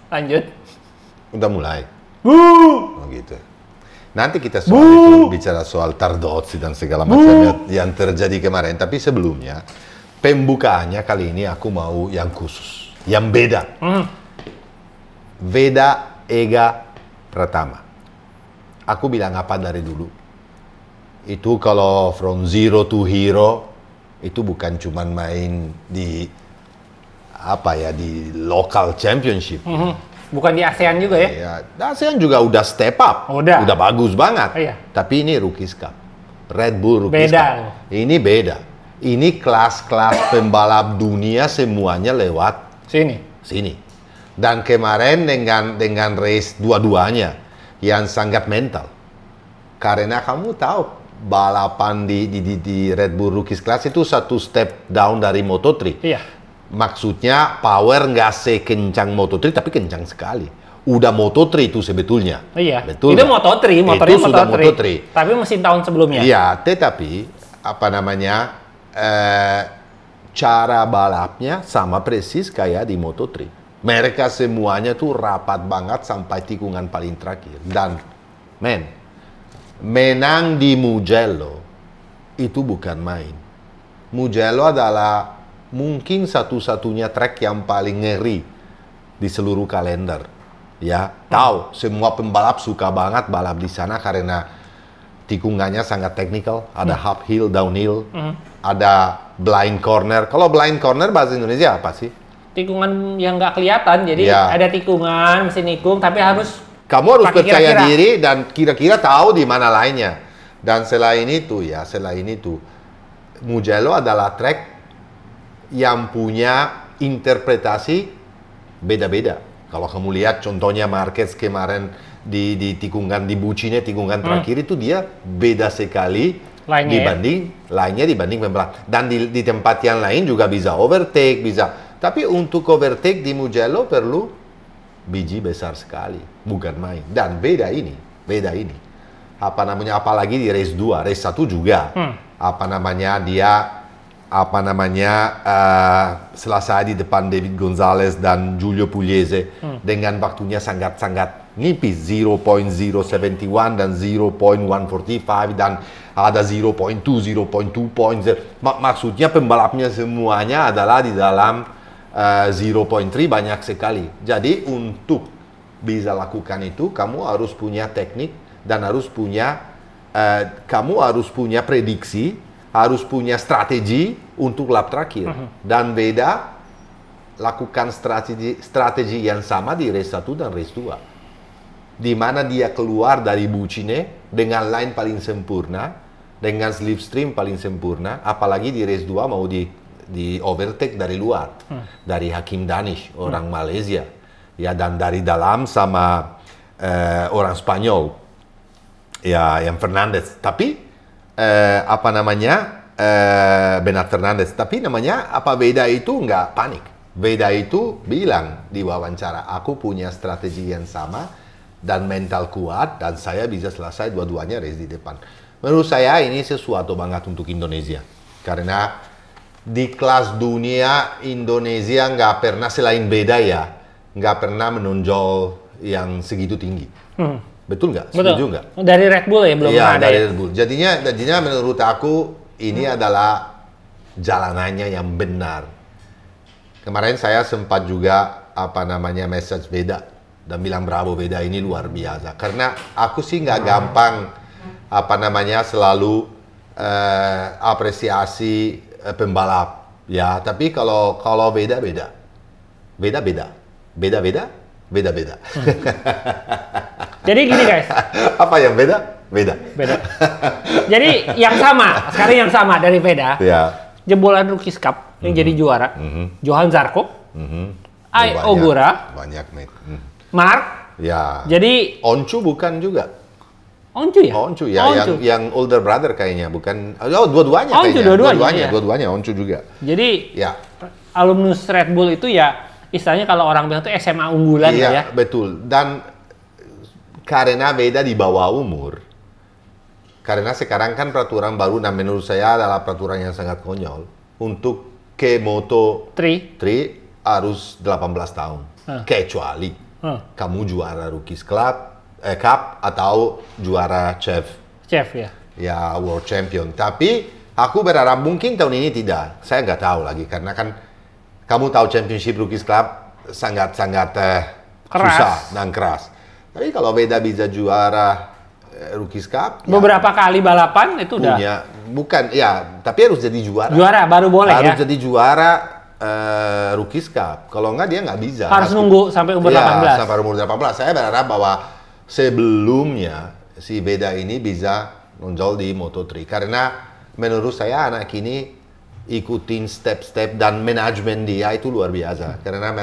Lanjut. Udah mulai. Wuh. Oh gitu. Nanti kita itu bicara soal Tardozzi dan segala macam yang terjadi kemarin. Tapi sebelumnya, pembukaannya kali ini aku mau yang khusus, yang beda. Veda Ega Pratama. Aku bilang apa dari dulu? Itu kalau from zero to hero, itu bukan cuman main di di local championship. Bukan di ASEAN juga ya? Ya, ASEAN juga udah step up, udah bagus banget. Iya. Tapi ini Rookies Cup, Red Bull Rookies beda. Cup. Ini beda. Ini kelas-kelas pembalap dunia semuanya lewat sini. Dan kemarin dengan race dua-duanya yang sangat mental. Karena kamu tahu balapan di Red Bull Rookies Class itu satu step down dari Moto3. Iya. Maksudnya power nggak sekencang Moto3 tapi kencang sekali. Udah Moto3 itu sebetulnya. Iya. Betul. Itu Moto3, motornya itu sudah Moto3. Tapi mesin tahun sebelumnya. Iya, tetapi cara balapnya sama persis kayak di Moto3. Mereka semuanya tuh rapat banget sampai tikungan paling terakhir. Dan menang di Mugello itu bukan main. Mugello adalah mungkin satu-satunya track yang paling ngeri di seluruh kalender. Ya, tahu semua pembalap suka banget balap di sana karena tikungannya sangat teknikal. Ada uphill, downhill, ada blind corner. Kalau blind corner bahasa Indonesia apa sih? Tikungan yang nggak kelihatan, jadi ada tikungan, mesin nikung, tapi kamu harus percaya diri dan kira-kira tahu di mana lainnya. Dan selain itu, Mugello adalah track yang punya interpretasi beda-beda. Kalau kamu lihat contohnya Marquez kemarin di tikungan di Bucine, tikungan terakhir itu dia beda sekali dibanding pembalap. Dan di tempat yang lain juga bisa overtake, bisa. Tapi untuk overtake di Mugello perlu biji besar sekali, bukan main. Dan beda ini. Apalagi di race 2, race 1 juga. Selesai di depan David Gonzalez dan Giulio Pugliese dengan waktunya sangat-sangat nipis, 0.071 dan 0.145 dan ada 0.2 points. Maksudnya pembalapnya semuanya adalah di dalam 0.3 banyak sekali. Jadi untuk bisa lakukan itu kamu harus punya teknik dan harus punya prediksi, harus punya strategi untuk lap terakhir. Dan beda lakukan strategi yang sama di race 1 dan race 2. Di mana dia keluar dari Bucine dengan line paling sempurna, dengan slipstream paling sempurna, apalagi di race 2 mau di overtake dari luar, dari Hakim Danish, orang Malaysia, ya, dan dari dalam sama orang Spanyol, ya, yang Fernandez. Tapi Bernard Fernandez. Tapi beda itu nggak panik. Beda itu bilang di wawancara, aku punya strategi yang sama dan mental kuat dan saya bisa selesai dua-duanya race di depan. Menurut saya ini sesuatu banget untuk Indonesia, karena di kelas dunia Indonesia nggak pernah, selain beda ya, nggak pernah menonjol yang segitu tinggi. Betul nggak? Setuju nggak? Dari Red Bull ya belum ada. Dari Red Bull. Jadinya menurut aku ini adalah jalanannya yang benar. Kemarin saya sempat juga message Veda dan bilang bravo Veda, ini luar biasa. Karena aku sih nggak gampang selalu apresiasi pembalap, ya, tapi kalau beda. Jadi gini guys. Apa yang beda? Beda. Jadi yang sama, sekarang yang sama dari Veda. Ya. Jebolan Rookies Cup yang jadi juara. Johan Zarco. Ai Ogura. Banyak, Mark. Ya. Jadi Oncu bukan juga. Oncu ya? Oncu ya, yang older brother kayaknya, bukan. Oh, dua-duanya kayaknya. Dua-duanya Oncu juga. Jadi ya, alumnus Red Bull itu ya istilahnya kalau orang bilang itu SMA unggulan ya. Iya, betul. Dan karena beda di bawah umur. Karena sekarang kan peraturan baru, dan menurut saya adalah peraturan yang sangat konyol untuk ke Moto3 3. harus 18 tahun. Kecuali kamu juara Rookies Cup atau juara Chef Ya. ya World Champion. Tapi aku berharap mungkin tahun ini tidak. Saya nggak tahu lagi karena kan kamu tahu Championship Rookies Club sangat susah dan keras. Tapi kalau beda bisa juara Rookies Cup Beberapa kali balapan itu udah punya bukan ya, tapi harus jadi juara. Juara baru boleh harus ya. jadi juara Rookies Cup. Kalau nggak dia nggak bisa. Harus nunggu sampai umur 18. Sampai umur 18. Saya berharap bahwa sebelumnya si Beda ini bisa nonjol di Moto3 karena menurut saya anak ini ikutin step-step dan manajemen dia itu luar biasa karena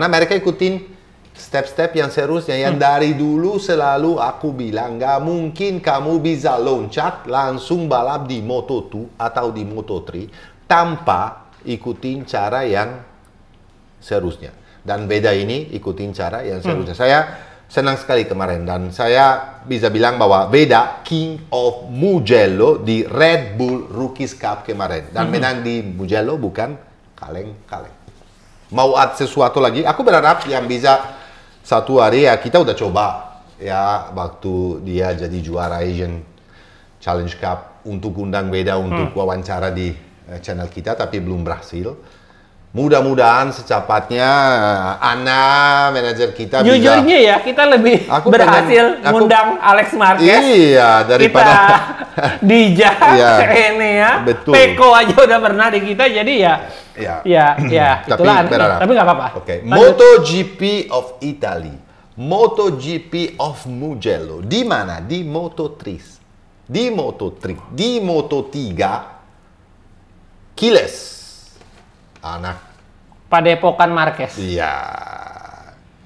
mereka ikutin step-step yang seharusnya yang dari dulu selalu aku bilang nggak mungkin kamu bisa loncat langsung balap di Moto2 atau di Moto3 tanpa ikutin cara yang seharusnya. Dan Beda ini ikutin cara yang seharusnya. Saya senang sekali kemarin dan saya bisa bilang bahwa Beda King of Mugello di Red Bull Rookies Cup kemarin. Dan menang di Mugello bukan kaleng-kaleng. Mau add sesuatu lagi? Aku berharap yang bisa satu hari ya kita udah coba ya waktu dia jadi juara Asian Challenge Cup untuk undang Beda untuk wawancara di channel kita tapi belum berhasil. Mudah-mudahan secepatnya Ana manajer kita Jujurnya bisa. ya kita lebih berhasil mengundang Alex Marquez. Iya daripada kita Dija, Iya, ya. betul. Peko aja udah pernah di kita jadi ya itulah tapi nggak apa-apa. Oke. MotoGP of Italy, MotoGP of Mugello, di mana? Di Moto3, di Moto3, Kiles, anak Padepokan Marquez. Iya,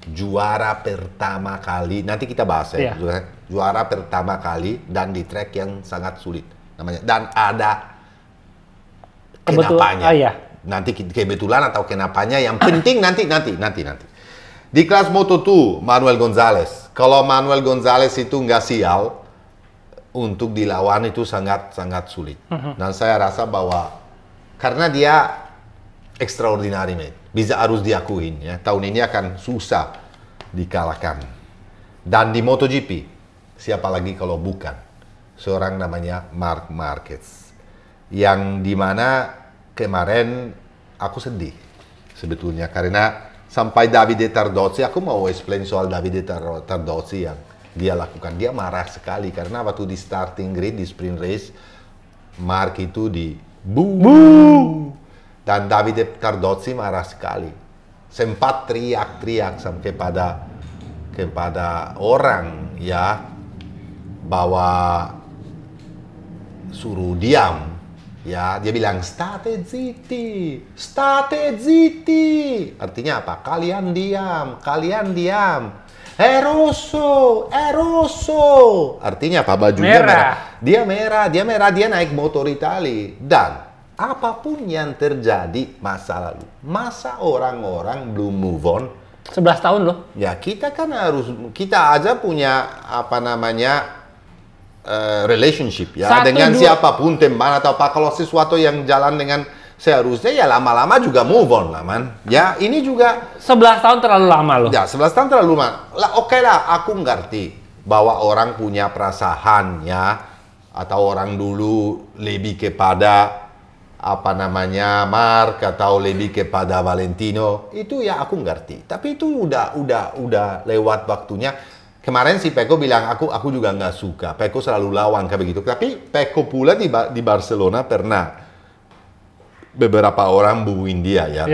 juara pertama kali. Nanti kita bahas ya. Juara pertama kali dan di track yang sangat sulit namanya. Dan ada kenapanya. Nanti kebetulan atau kenapanya yang penting nanti. Di kelas Moto2 Manuel Gonzalez. Kalau Manuel Gonzalez itu nggak sial untuk dilawan itu sangat sulit. Dan saya rasa bahwa karena dia extraordinary mate. Bisa harus diakuin ya. Tahun ini akan susah dikalahkan. Dan di MotoGP, siapa lagi kalau bukan seorang namanya Marc Marquez. Yang dimana kemarin aku sedih sebetulnya karena sampai Davide Tardozzi, aku mau explain soal Davide Tardozzi yang dia lakukan. Dia marah sekali karena waktu di starting grid di sprint race, Marc itu di boo. Dan Davide Tardozzi marah sekali. Sempat teriak-teriak sampai kepada orang ya bahwa suruh diam. Ya, dia bilang state zitti. Artinya apa? Kalian diam. È rosso. Artinya apa? Bajunya merah. Dia naik motor Itali dan apapun yang terjadi masa lalu, masa orang-orang belum move on. 11 tahun loh. Ya kita aja punya relationship ya dengan siapapun teman atau apa. Kalau sesuatu yang jalan dengan seharusnya ya lama-lama juga move on lah man. Ya ini juga 11 tahun terlalu lama loh. Ya 11 tahun terlalu lama. Oke lah, aku ngerti bahwa orang punya perasaan ya atau orang dulu lebih kepada Mark atau lebih kepada Valentino, itu ya aku ngerti. Tapi itu udah lewat waktunya. Kemarin si Peko bilang aku juga nggak suka. Peko selalu lawan kayak begitu. Tapi Peko pula di Barcelona pernah beberapa orang buuin dia ya.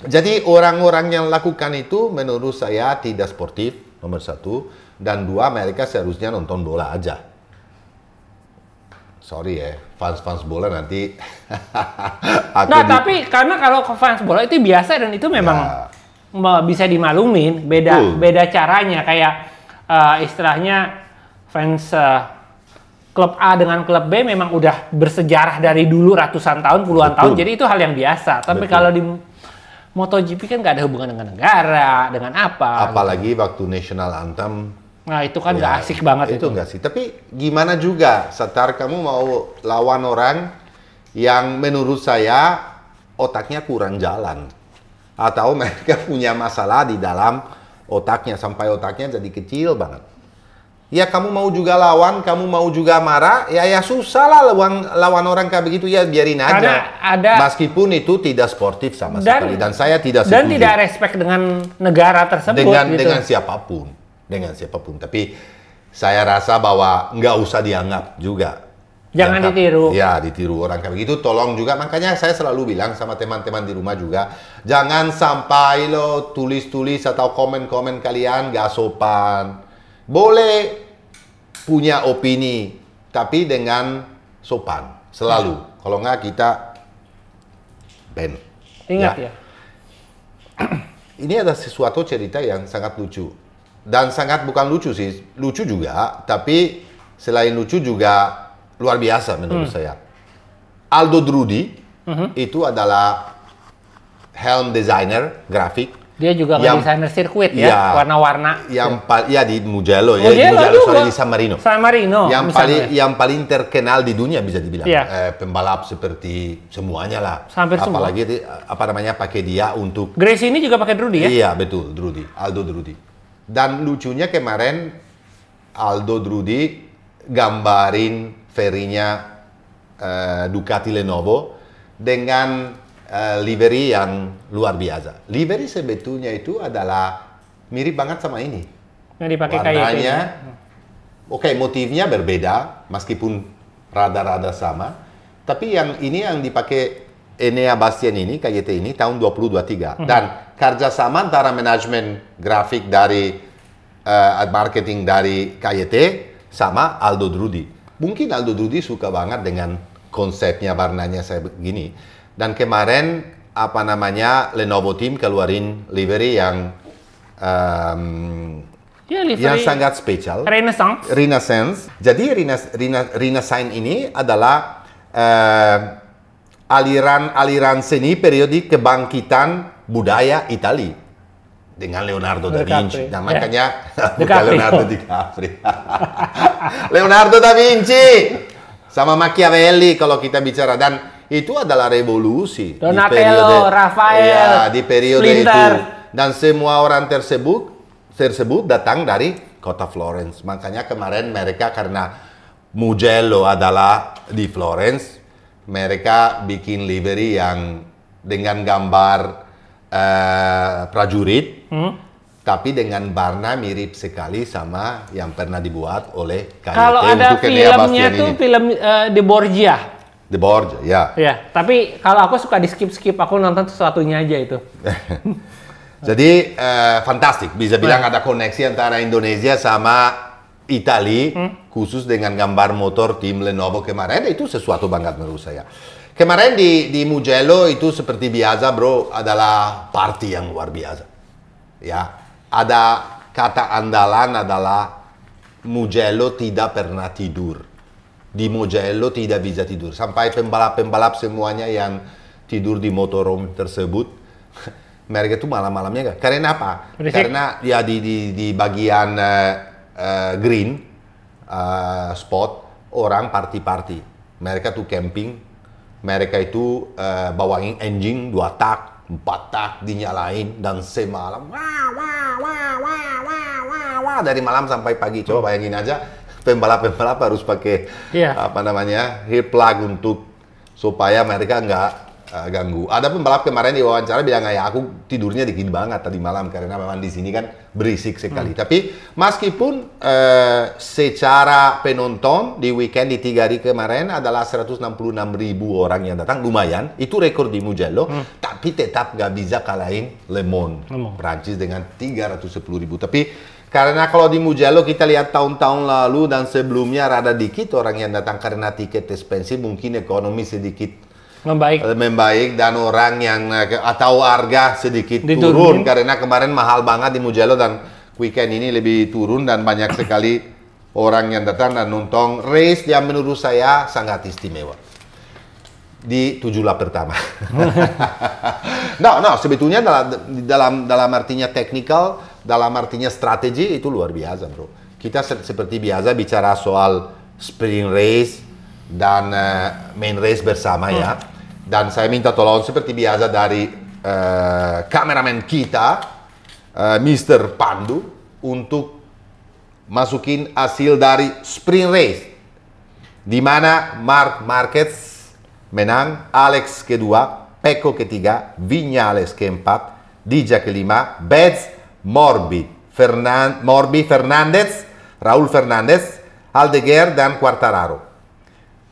Jadi orang-orang yang lakukan itu menurut saya tidak sportif nomor 1 dan 2 mereka seharusnya nonton bola aja. Sorry ya, fans bola nanti. Tapi karena kalau ke fans bola itu biasa dan itu memang bisa dimaklumin. Beda caranya kayak istilahnya fans klub A dengan klub B memang udah bersejarah dari dulu ratusan tahun, puluhan tahun. Jadi itu hal yang biasa. Tapi kalau di MotoGP kan nggak ada hubungan dengan negara, dengan apa. Apalagi waktu National Anthem. Nah itu kan nggak asik banget itu. Nggak sih. Tapi gimana juga, setar kamu mau lawan orang yang menurut saya otaknya kurang jalan. Atau mereka punya masalah di dalam otaknya, sampai otaknya jadi kecil banget. Ya kamu mau juga lawan, kamu mau juga marah, ya susah lah lawan orang kayak begitu, ya biarin aja. Karena ada, meskipun itu tidak sportif sama sekali, dan saya tidak setuju. Dan tidak respect dengan negara tersebut. Dengan siapapun. Tapi saya rasa bahwa nggak usah dianggap juga. Jangan ditiru. Ya, ditiru orang kayak begitu. Tolong juga, makanya saya selalu bilang sama teman-teman di rumah juga, jangan sampai lo tulis-tulis atau komen-komen kalian nggak sopan. Boleh punya opini, tapi dengan sopan selalu. Kalau nggak kita ban. Ingat ya. Ini ada sesuatu cerita yang sangat lucu, dan sangat bukan lucu sih, lucu juga, tapi selain lucu juga luar biasa menurut saya. Aldo Drudi itu adalah helm designer grafik. Dia juga desainer sirkuit ya, warna-warna. Yang di Mugello ya, di San Marino. San Marino. Yang paling terkenal di dunia bisa dibilang. Pembalap seperti semuanya lah. Hampir semua. Apalagi pakai dia untuk. Grace ini juga pakai Drudi ya? Iya betul, Drudi, Aldo Drudi. Dan lucunya kemarin Aldo Drudi gambarin ferinya Ducati Lenovo dengan livery yang luar biasa. Livery sebetulnya itu adalah mirip banget sama ini. Yang dipakai warnanya, oke, motifnya berbeda meskipun rada-rada sama. Tapi yang ini yang dipakai Enea Bastian ini, KYT ini tahun 2023. Dan kerjasama antara manajemen grafik dari marketing dari KYT sama Aldo Drudi. Mungkin Aldo Drudi suka banget dengan konsepnya, warnanya saya begini. Dan kemarin Lenovo team keluarin livery yang yang sangat spesial. Renaissance. Jadi Renaissance ini adalah aliran seni periode kebangkitan budaya Italia dengan Leonardo da Vinci. Nah, makanya bukan Leonardo DiCaprio. Leonardo da Vinci sama Machiavelli kalau kita bicara, dan itu adalah revolusi. Donatello, Rafael, di periode Splinter. itu. Dan semua orang tersebut datang dari kota Florence. Makanya kemarin mereka, karena Mugello adalah di Florence, mereka bikin livery yang dengan gambar prajurit, tapi dengan warna mirip sekali sama yang pernah dibuat oleh KYT. Kalau ada filmnya tuh film The Borgia. The Borgia, ya. Ya, tapi kalau aku suka di skip, aku nonton sesuatunya aja itu. Jadi fantastik, bisa bilang ada koneksi antara Indonesia sama Italia, khusus dengan gambar motor tim Lenovo kemarin. Itu sesuatu banget menurut saya. Kemarin di Mugello itu seperti biasa bro, adalah party yang luar biasa. Ya, ada kata andalan adalah Mugello tidak pernah tidur. Di Mugello tidak bisa tidur. Sampai pembalap-pembalap semuanya yang tidur di motorhome tersebut, mereka itu malam-malamnya enggak. Karena apa? Karena ya di bagian green spot orang party. Mereka tuh camping. Mereka itu bawain engine 2 tak, 4 tak dinyalain, dan semalam wah dari malam sampai pagi. Coba bayangin aja. Pembalap harus pakai ear plug untuk supaya mereka nggak ganggu. Ada pembalap kemarin di wawancara bilang, ya aku tidurnya dikit banget tadi malam karena memang di sini kan berisik sekali. Tapi meskipun secara penonton di weekend di 3 hari kemarin adalah 166.000 orang yang datang, lumayan. Itu rekor di Mugello, tapi tetap nggak bisa kalahin Le Mans, Prancis dengan 310.000. Tapi karena kalau di Mugello kita lihat tahun-tahun lalu dan sebelumnya rada dikit orang yang datang karena tiket expensive, mungkin ekonomi sedikit membaik dan orang yang atau harga sedikit turun karena kemarin mahal banget di Mugello, dan weekend ini lebih turun dan banyak sekali orang yang datang dan nonton race yang menurut saya sangat istimewa di 7 lap pertama. No, sebetulnya dalam artinya teknikal, dalam artinya strategi itu luar biasa bro. Kita seperti biasa bicara soal sprint race, dan main race bersama ya. Dan saya minta tolong seperti biasa dari kameramen kita, Mr. Pandu, untuk masukin hasil dari sprint race, di mana Marc Marquez menang, Alex kedua, Pecco ketiga, Viñales keempat, Dija kelima, Betz, Morbi, Fernandez, Raul Fernandez, Aldeguer, dan Quartararo.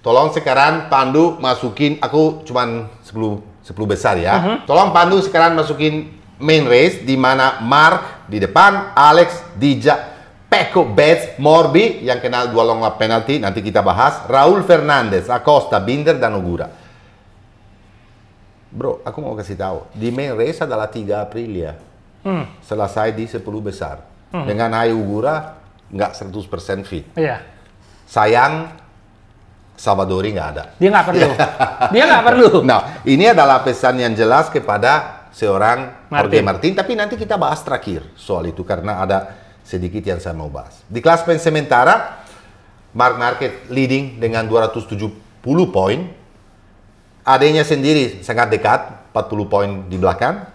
Tolong sekarang Pandu masukin, aku cuman 10 besar ya. Tolong Pandu sekarang masukin main race, di mana Marc di depan, Alex, Dija, Pecco, Betz, Morbi yang kena 2 long lap penalty, nanti kita bahas, Raul Fernandez, Acosta, Binder, dan Ogura. Bro, aku mau kasih tahu, di main race adalah 3 Aprilia. Selesai di 10 besar. Dengan Hai Ogura, nggak 100% fit. Iya. Sayang, Salvadori nggak ada. Dia nggak perlu. Dia nggak perlu. Nah, ini adalah pesan yang jelas kepada seorang Jorge Martin. Martin, tapi nanti kita bahas terakhir soal itu, karena ada sedikit yang saya mau bahas. Di kelas pen sementara, Marc Marquez leading dengan 270 poin. Adanya sendiri sangat dekat, 40 poin di belakang.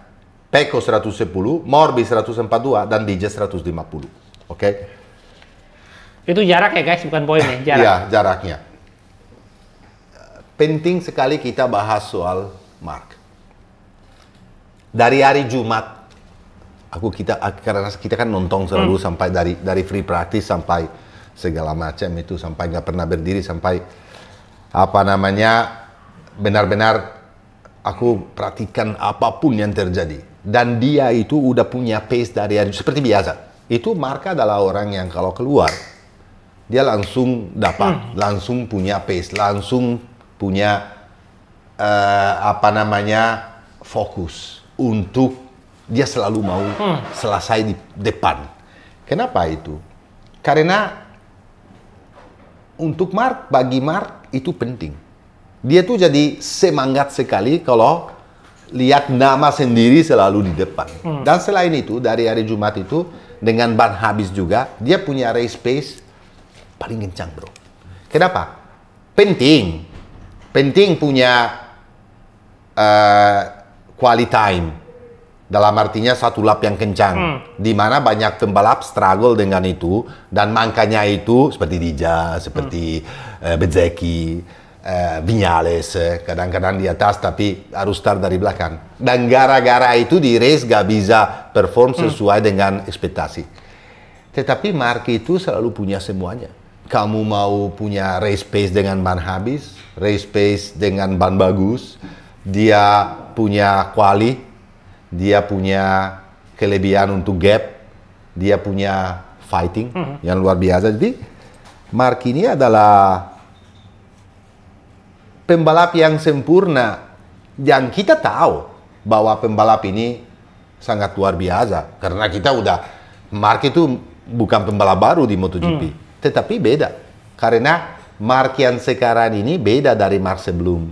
Pecco 110, Morbi 142, dan Dija 150. Oke? Itu jarak ya guys, bukan poin ya, jarak. Iya, jaraknya. Penting sekali kita bahas soal Marc. Dari hari Jumat, karena kita kan nonton selalu sampai dari free practice sampai segala macam itu, sampai nggak pernah berdiri, sampai benar-benar aku perhatikan apapun yang terjadi. Dan dia itu udah punya pace dari hari, seperti biasa. Itu Marc adalah orang yang kalau keluar, dia langsung dapat, langsung punya pace, langsung punya fokus untuk dia selalu mau selesai di depan. Kenapa itu? Karena untuk bagi Marc itu penting. Dia tuh jadi semangat sekali kalau lihat nama sendiri selalu di depan. Dan selain itu, dari hari Jumat itu, dengan ban habis juga, dia punya race pace paling kencang, bro. Kenapa? Penting punya quality time. Dalam artinya satu lap yang kencang. Di mana banyak pembalap struggle dengan itu. Dan makanya itu, seperti Dija, seperti Bezzecchi, Viñales, kadang-kadang di atas tapi harus start dari belakang. Dan gara-gara itu di race gak bisa perform sesuai dengan ekspektasi. Tetapi Marc itu selalu punya semuanya. Kamu mau punya race pace dengan ban habis, race pace dengan ban bagus, dia punya quali, dia punya kelebihan untuk gap, dia punya fighting yang luar biasa. Jadi Marc ini adalah pembalap yang sempurna, yang kita tahu bahwa pembalap ini sangat luar biasa, karena kita Marc itu bukan pembalap baru di MotoGP, tetapi beda, karena Marc yang sekarang ini beda dari Marc sebelum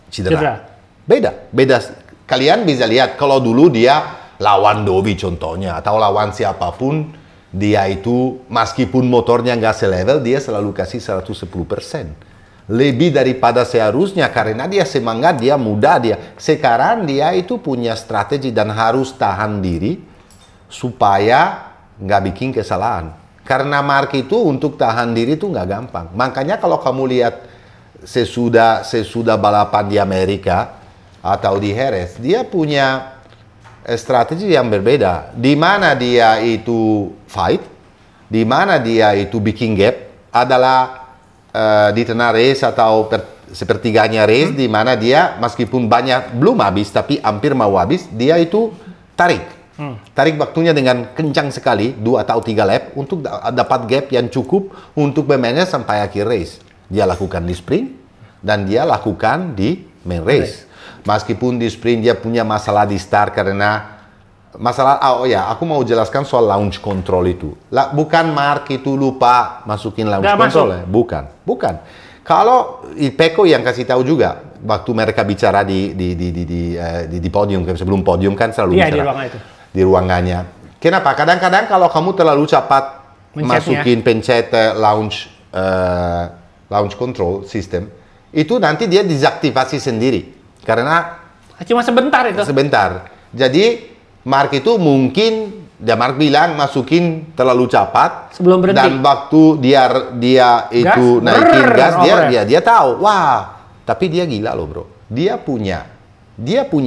cedera. Beda. Kalian bisa lihat kalau dulu dia lawan Dovi contohnya, atau lawan siapapun, dia itu meskipun motornya nggak selevel, dia selalu kasih 110%. Lebih daripada seharusnya, karena dia semangat, dia muda, dia. Sekarang dia itu punya strategi dan harus tahan diri supaya nggak bikin kesalahan. Karena Marc itu untuk tahan diri itu nggak gampang. Makanya kalau kamu lihat sesudah balapan di Amerika atau di Jerez, dia punya strategi yang berbeda, di mana dia itu fight, di mana dia itu bikin gap, adalah di tengah race atau sepertiganya race, di mana dia meskipun belum habis tapi hampir mau habis, dia itu tarik waktunya dengan kencang sekali, 2 atau 3 lap untuk dapat gap yang cukup untuk bermainnya sampai akhir race. Dia lakukan di sprint dan dia lakukan di main race. Meskipun di sprint dia punya masalah di start karena aku mau jelaskan soal launch control itu. Bukan Marc itu lupa masukin launch control ya? Bukan. Kalau Pecco yang kasih tahu juga waktu mereka bicara di podium, sebelum podium kan selalu bicara di ruangannya. Kenapa? Kadang-kadang kalau kamu terlalu cepat masukin pencet launch launch control system, itu nanti dia disaktivasi sendiri. Karena cuma sebentar itu. Sebentar. Jadi Mark itu mungkin Mark bilang masukin terlalu cepat sebelum berhenti. Dan waktu dia itu naikin gas, dia tahu. Wah, tapi dia gila loh bro. Dia punya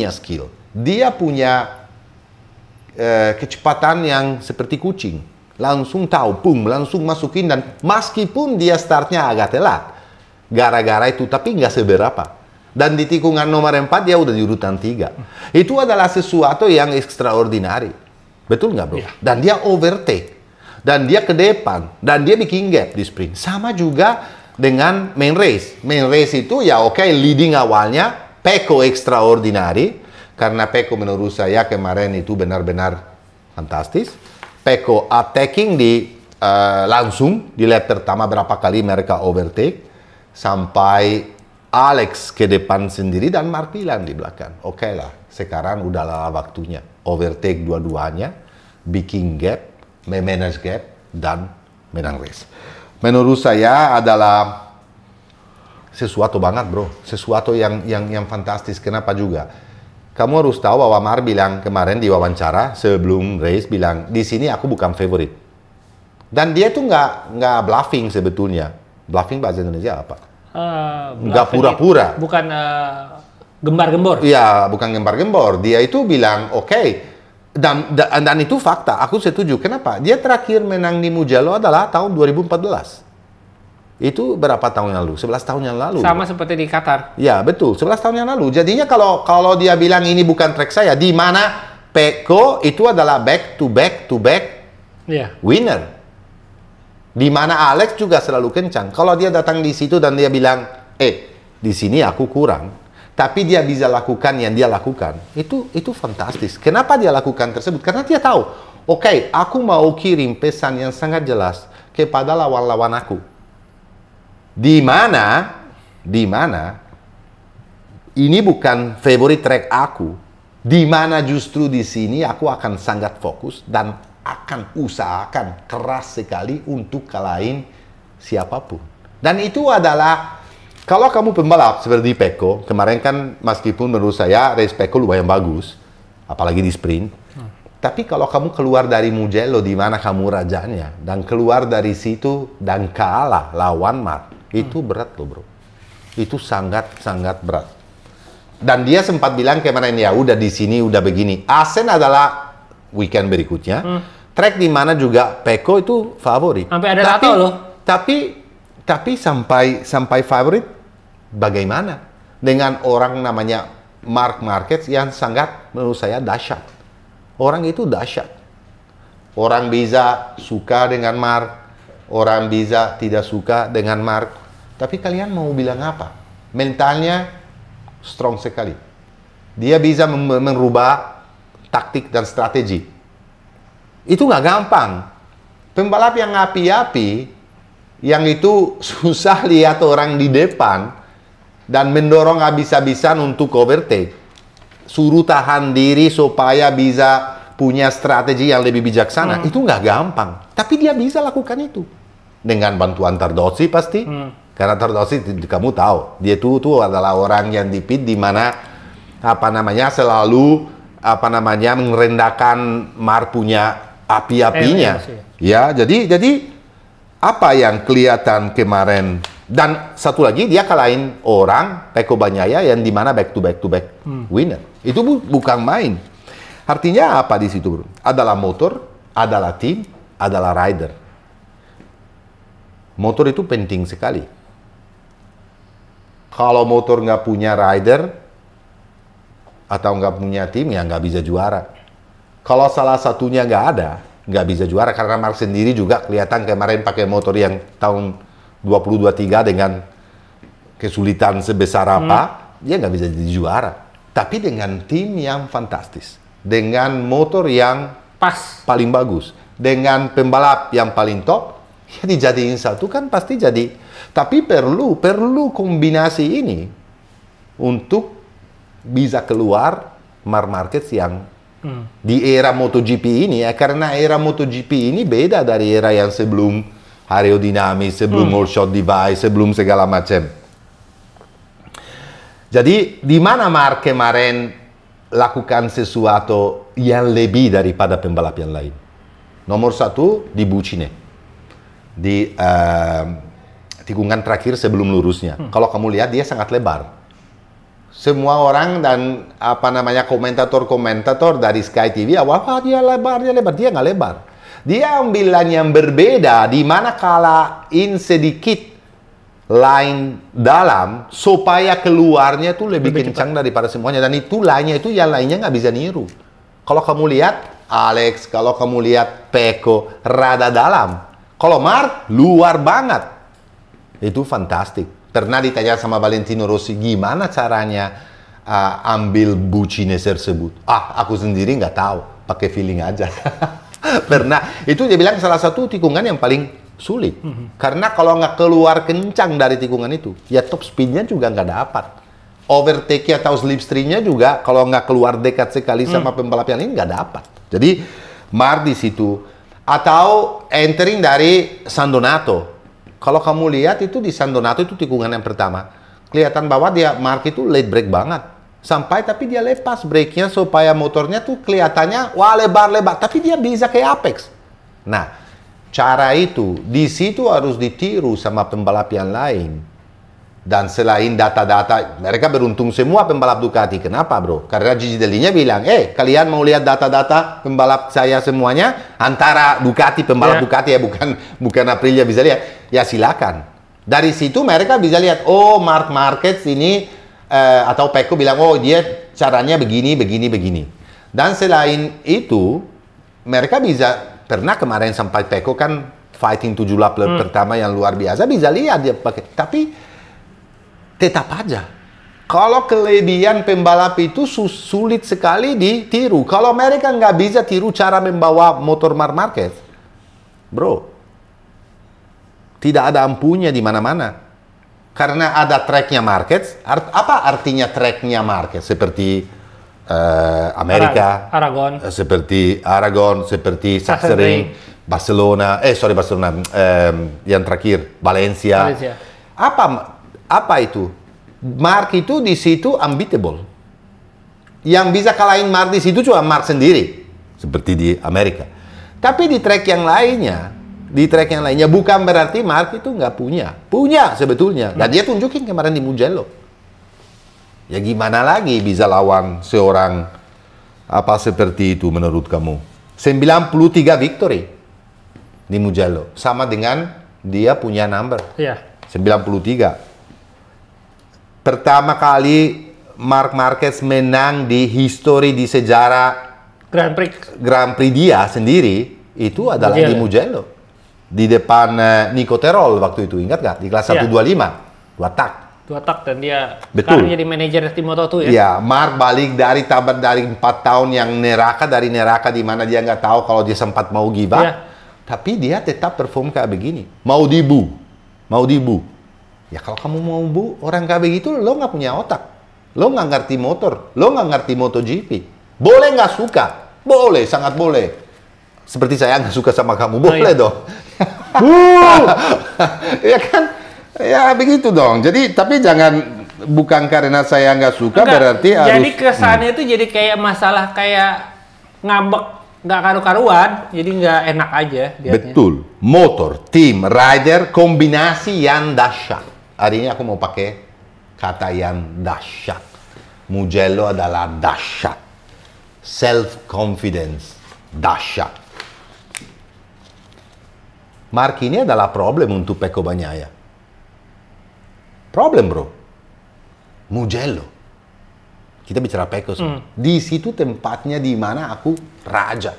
skill. Dia punya kecepatan yang seperti kucing. Langsung tahu, langsung masukin, dan meskipun dia startnya agak telat gara-gara itu, tapi nggak seberapa. Dan di tikungan nomor 4 dia udah di urutan 3. Itu adalah sesuatu yang extraordinary. Betul nggak bro? Yeah. Dan dia overtake. Dan dia ke depan. Dan dia bikin gap di sprint. Sama juga dengan main race. Main race itu ya oke, leading awalnya. Pecco extraordinary. Karena Pecco menurut saya kemarin itu benar-benar fantastis. Pecco attacking langsung di lap pertama berapa kali mereka overtake. Sampai Alex ke depan sendiri dan Mark bilang di belakang, oke lah, sekarang udahlah waktunya overtake dua-duanya, bikin gap, manage gap, dan menang race. Menurut saya adalah sesuatu banget bro, sesuatu yang fantastis. Kenapa juga? Kamu harus tahu bahwa Mark bilang kemarin di wawancara sebelum race bilang, di sini aku bukan favorit. Dan dia tuh nggak bluffing sebetulnya. Bluffing bahasa Indonesia apa? Nggak pura-pura. Bukan gembar-gembor. Iya, bukan gembar-gembor. Dia itu bilang, oke. Dan itu fakta. Aku setuju. Kenapa? Dia terakhir menang di Mugello adalah tahun 2014. Itu berapa tahun yang lalu? 11 tahun yang lalu. Sama seperti di Qatar. Ya, betul. 11 tahun yang lalu. Jadinya kalau dia bilang ini bukan track saya, di mana Pecco itu adalah back to back winner. Di mana Alex juga selalu kencang. Kalau dia datang di situ dan dia bilang, di sini aku kurang, tapi dia bisa lakukan yang dia lakukan, itu fantastis. Kenapa dia lakukan tersebut? Karena dia tahu, oke, aku mau kirim pesan yang sangat jelas kepada lawan-lawan aku. Di mana ini bukan favorite track aku, di mana justru di sini aku akan sangat fokus dan akan usahakan keras sekali untuk kalahin siapapun. Dan itu adalah, kalau kamu pembalap seperti Pecco, kemarin kan meskipun menurut saya race Pecco lumayan bagus, apalagi di sprint. Tapi kalau kamu keluar dari Mugello di mana kamu rajanya, dan keluar dari situ dan kalah lawan Mark, itu berat loh bro. Itu sangat berat. Dan dia sempat bilang kemarin, ya udah di sini udah begini. Asen adalah weekend berikutnya. Track di mana juga Pecco itu favorit. Sampai ada tato loh. Tapi sampai favorit bagaimana dengan orang namanya Marc Marquez yang sangat menurut saya dahsyat. Orang itu dahsyat. Orang bisa suka dengan Marc, orang bisa tidak suka dengan Marc. Tapi kalian mau bilang apa? Mentalnya strong sekali. Dia bisa merubah taktik dan strategi. Itu nggak gampang. Pembalap yang api-api, yang itu susah lihat orang di depan, dan mendorong habis-habisan untuk overtake. Suruh tahan diri supaya bisa punya strategi yang lebih bijaksana. Itu nggak gampang. Tapi dia bisa lakukan itu. Dengan bantuan Tardozzi pasti. Karena Tardozzi, kamu tahu, dia itu adalah orang yang di pit, di mana selalu merendahkan Mark punya api-apinya. Ya, jadi apa yang kelihatan kemarin, dan satu lagi dia kalahin orang Pecco Bagnaia yang di mana back to back winner. Itu bukan main. Artinya apa di situ, bro? Adalah motor, adalah tim, adalah rider. Motor itu penting sekali. Kalau motor nggak punya rider atau nggak punya tim, ya nggak bisa juara. Kalau salah satunya nggak bisa juara, karena Mark sendiri juga kelihatan kemarin pakai motor yang tahun 2023 dengan kesulitan sebesar apa, dia nggak bisa jadi juara. Tapi dengan tim yang fantastis, dengan motor yang paling bagus, dengan pembalap yang paling top, ya dijadiin satu kan pasti jadi. Tapi perlu kombinasi ini untuk bisa keluar Marc Marquez yang di era MotoGP ini, ya, karena era MotoGP ini beda dari era yang sebelum aerodinamis, sebelum all shot device, sebelum segala macam. Jadi di mana Mark kemarin lakukan sesuatu yang lebih daripada pembalap yang lain? Nomor satu di bucine, di tikungan terakhir sebelum lurusnya. Kalau kamu lihat dia sangat lebar. Semua orang dan komentator dari Sky TV awal dia lebar, dia nggak lebar. Dia ambil yang berbeda di mana kalain sedikit line dalam supaya keluarnya itu lebih kencang daripada semuanya, dan itu line-nya itu yang lainnya nggak bisa niru. Kalau kamu lihat Alex, kalau kamu lihat Pecco rada dalam, kalau Mark luar banget. Itu fantastik. Pernah ditanya sama Valentino Rossi gimana caranya ambil bucine tersebut. Aku sendiri nggak tahu, pakai feeling aja. Pernah, itu dia bilang salah satu tikungan yang paling sulit. Karena kalau nggak keluar kencang dari tikungan itu, ya top speednya juga nggak dapat. Overtake atau slipstreamnya juga kalau nggak keluar dekat sekali sama pembalap yang lain nggak dapat. Jadi Mark di situ. Atau entering dari San Donato. Kalau kamu lihat itu di San Donato itu tikungan yang pertama, kelihatan bahwa Mark itu late break banget. Sampai tapi dia lepas breaknya supaya motornya tuh kelihatannya wah lebar-lebar, tapi dia bisa ke apex. Nah, cara itu di situ harus ditiru sama pembalap yang lain. Dan selain data-data, mereka beruntung semua pembalap Ducati. Kenapa, bro? Karena Gigi Dall'Igna bilang, kalian mau lihat data-data pembalap saya semuanya? Antara Ducati, pembalap Ducati ya, bukan Aprilia bisa lihat. Ya silakan. Dari situ mereka bisa lihat, oh Marc Marquez ini, atau Pecco bilang, oh dia caranya begini, begini, begini. Dan selain itu, mereka bisa, pernah kemarin sampai Pecco kan, fighting 7 lap pertama yang luar biasa, bisa lihat dia pakai. Tapi, tetap aja, kalau kelebihan pembalap itu sulit sekali ditiru. Kalau mereka nggak bisa tiru cara membawa motor Marc Marquez, bro, tidak ada ampunya di mana-mana. Karena ada tracknya Marquez. Apa artinya tracknya Marquez? Seperti Amerika, seperti Aragon, seperti Sachsenring, Barcelona, yang terakhir Valencia. Apa itu? Mark itu di situ unbeatable. Yang bisa kalahin Mark di situ cuma Mark sendiri, seperti di Amerika. Tapi di track yang lainnya, bukan berarti Mark itu nggak punya sebetulnya. Dan dia tunjukin kemarin di Mugello. Ya gimana lagi bisa lawan seorang seperti itu menurut kamu? 93 victory di Mugello, sama dengan dia punya number. 93. Pertama kali Marc Marquez menang di sejarah Grand Prix dia sendiri itu adalah di Mugello, di depan Nico Terol waktu itu, ingat nggak? Di kelas 125, 2 tak dan dia sekarang jadi manajer tim Moto2 ya. Iya, Marc balik dari 4 tahun yang dari neraka di mana dia nggak tahu kalau dia sempat mau give up, tapi dia tetap perform kayak begini. Mau dibu. Ya kalau kamu mau orang kayak begitu, lo nggak punya otak. Lo nggak ngerti motor. Lo nggak ngerti MotoGP. Boleh nggak suka? Boleh, sangat boleh. Seperti saya nggak suka sama kamu. Boleh dong. Ya kan? Ya begitu dong. Jadi, tapi jangan, bukan karena saya nggak suka berarti harus... Jadi kesannya itu jadi kayak masalah kayak ngambek. Nggak karu-karuan, jadi nggak enak aja. Betul. Motor, tim, rider, kombinasi yang dahsyat. Hari ini aku mau pakai kata yang dahsyat. Mugello adalah dahsyat. Self-confidence, dahsyat. Mark ini adalah problem untuk Pecco Bagnaia. Problem, bro. Mugello. Kita bicara Pecco. Di situ tempatnya di mana aku raja.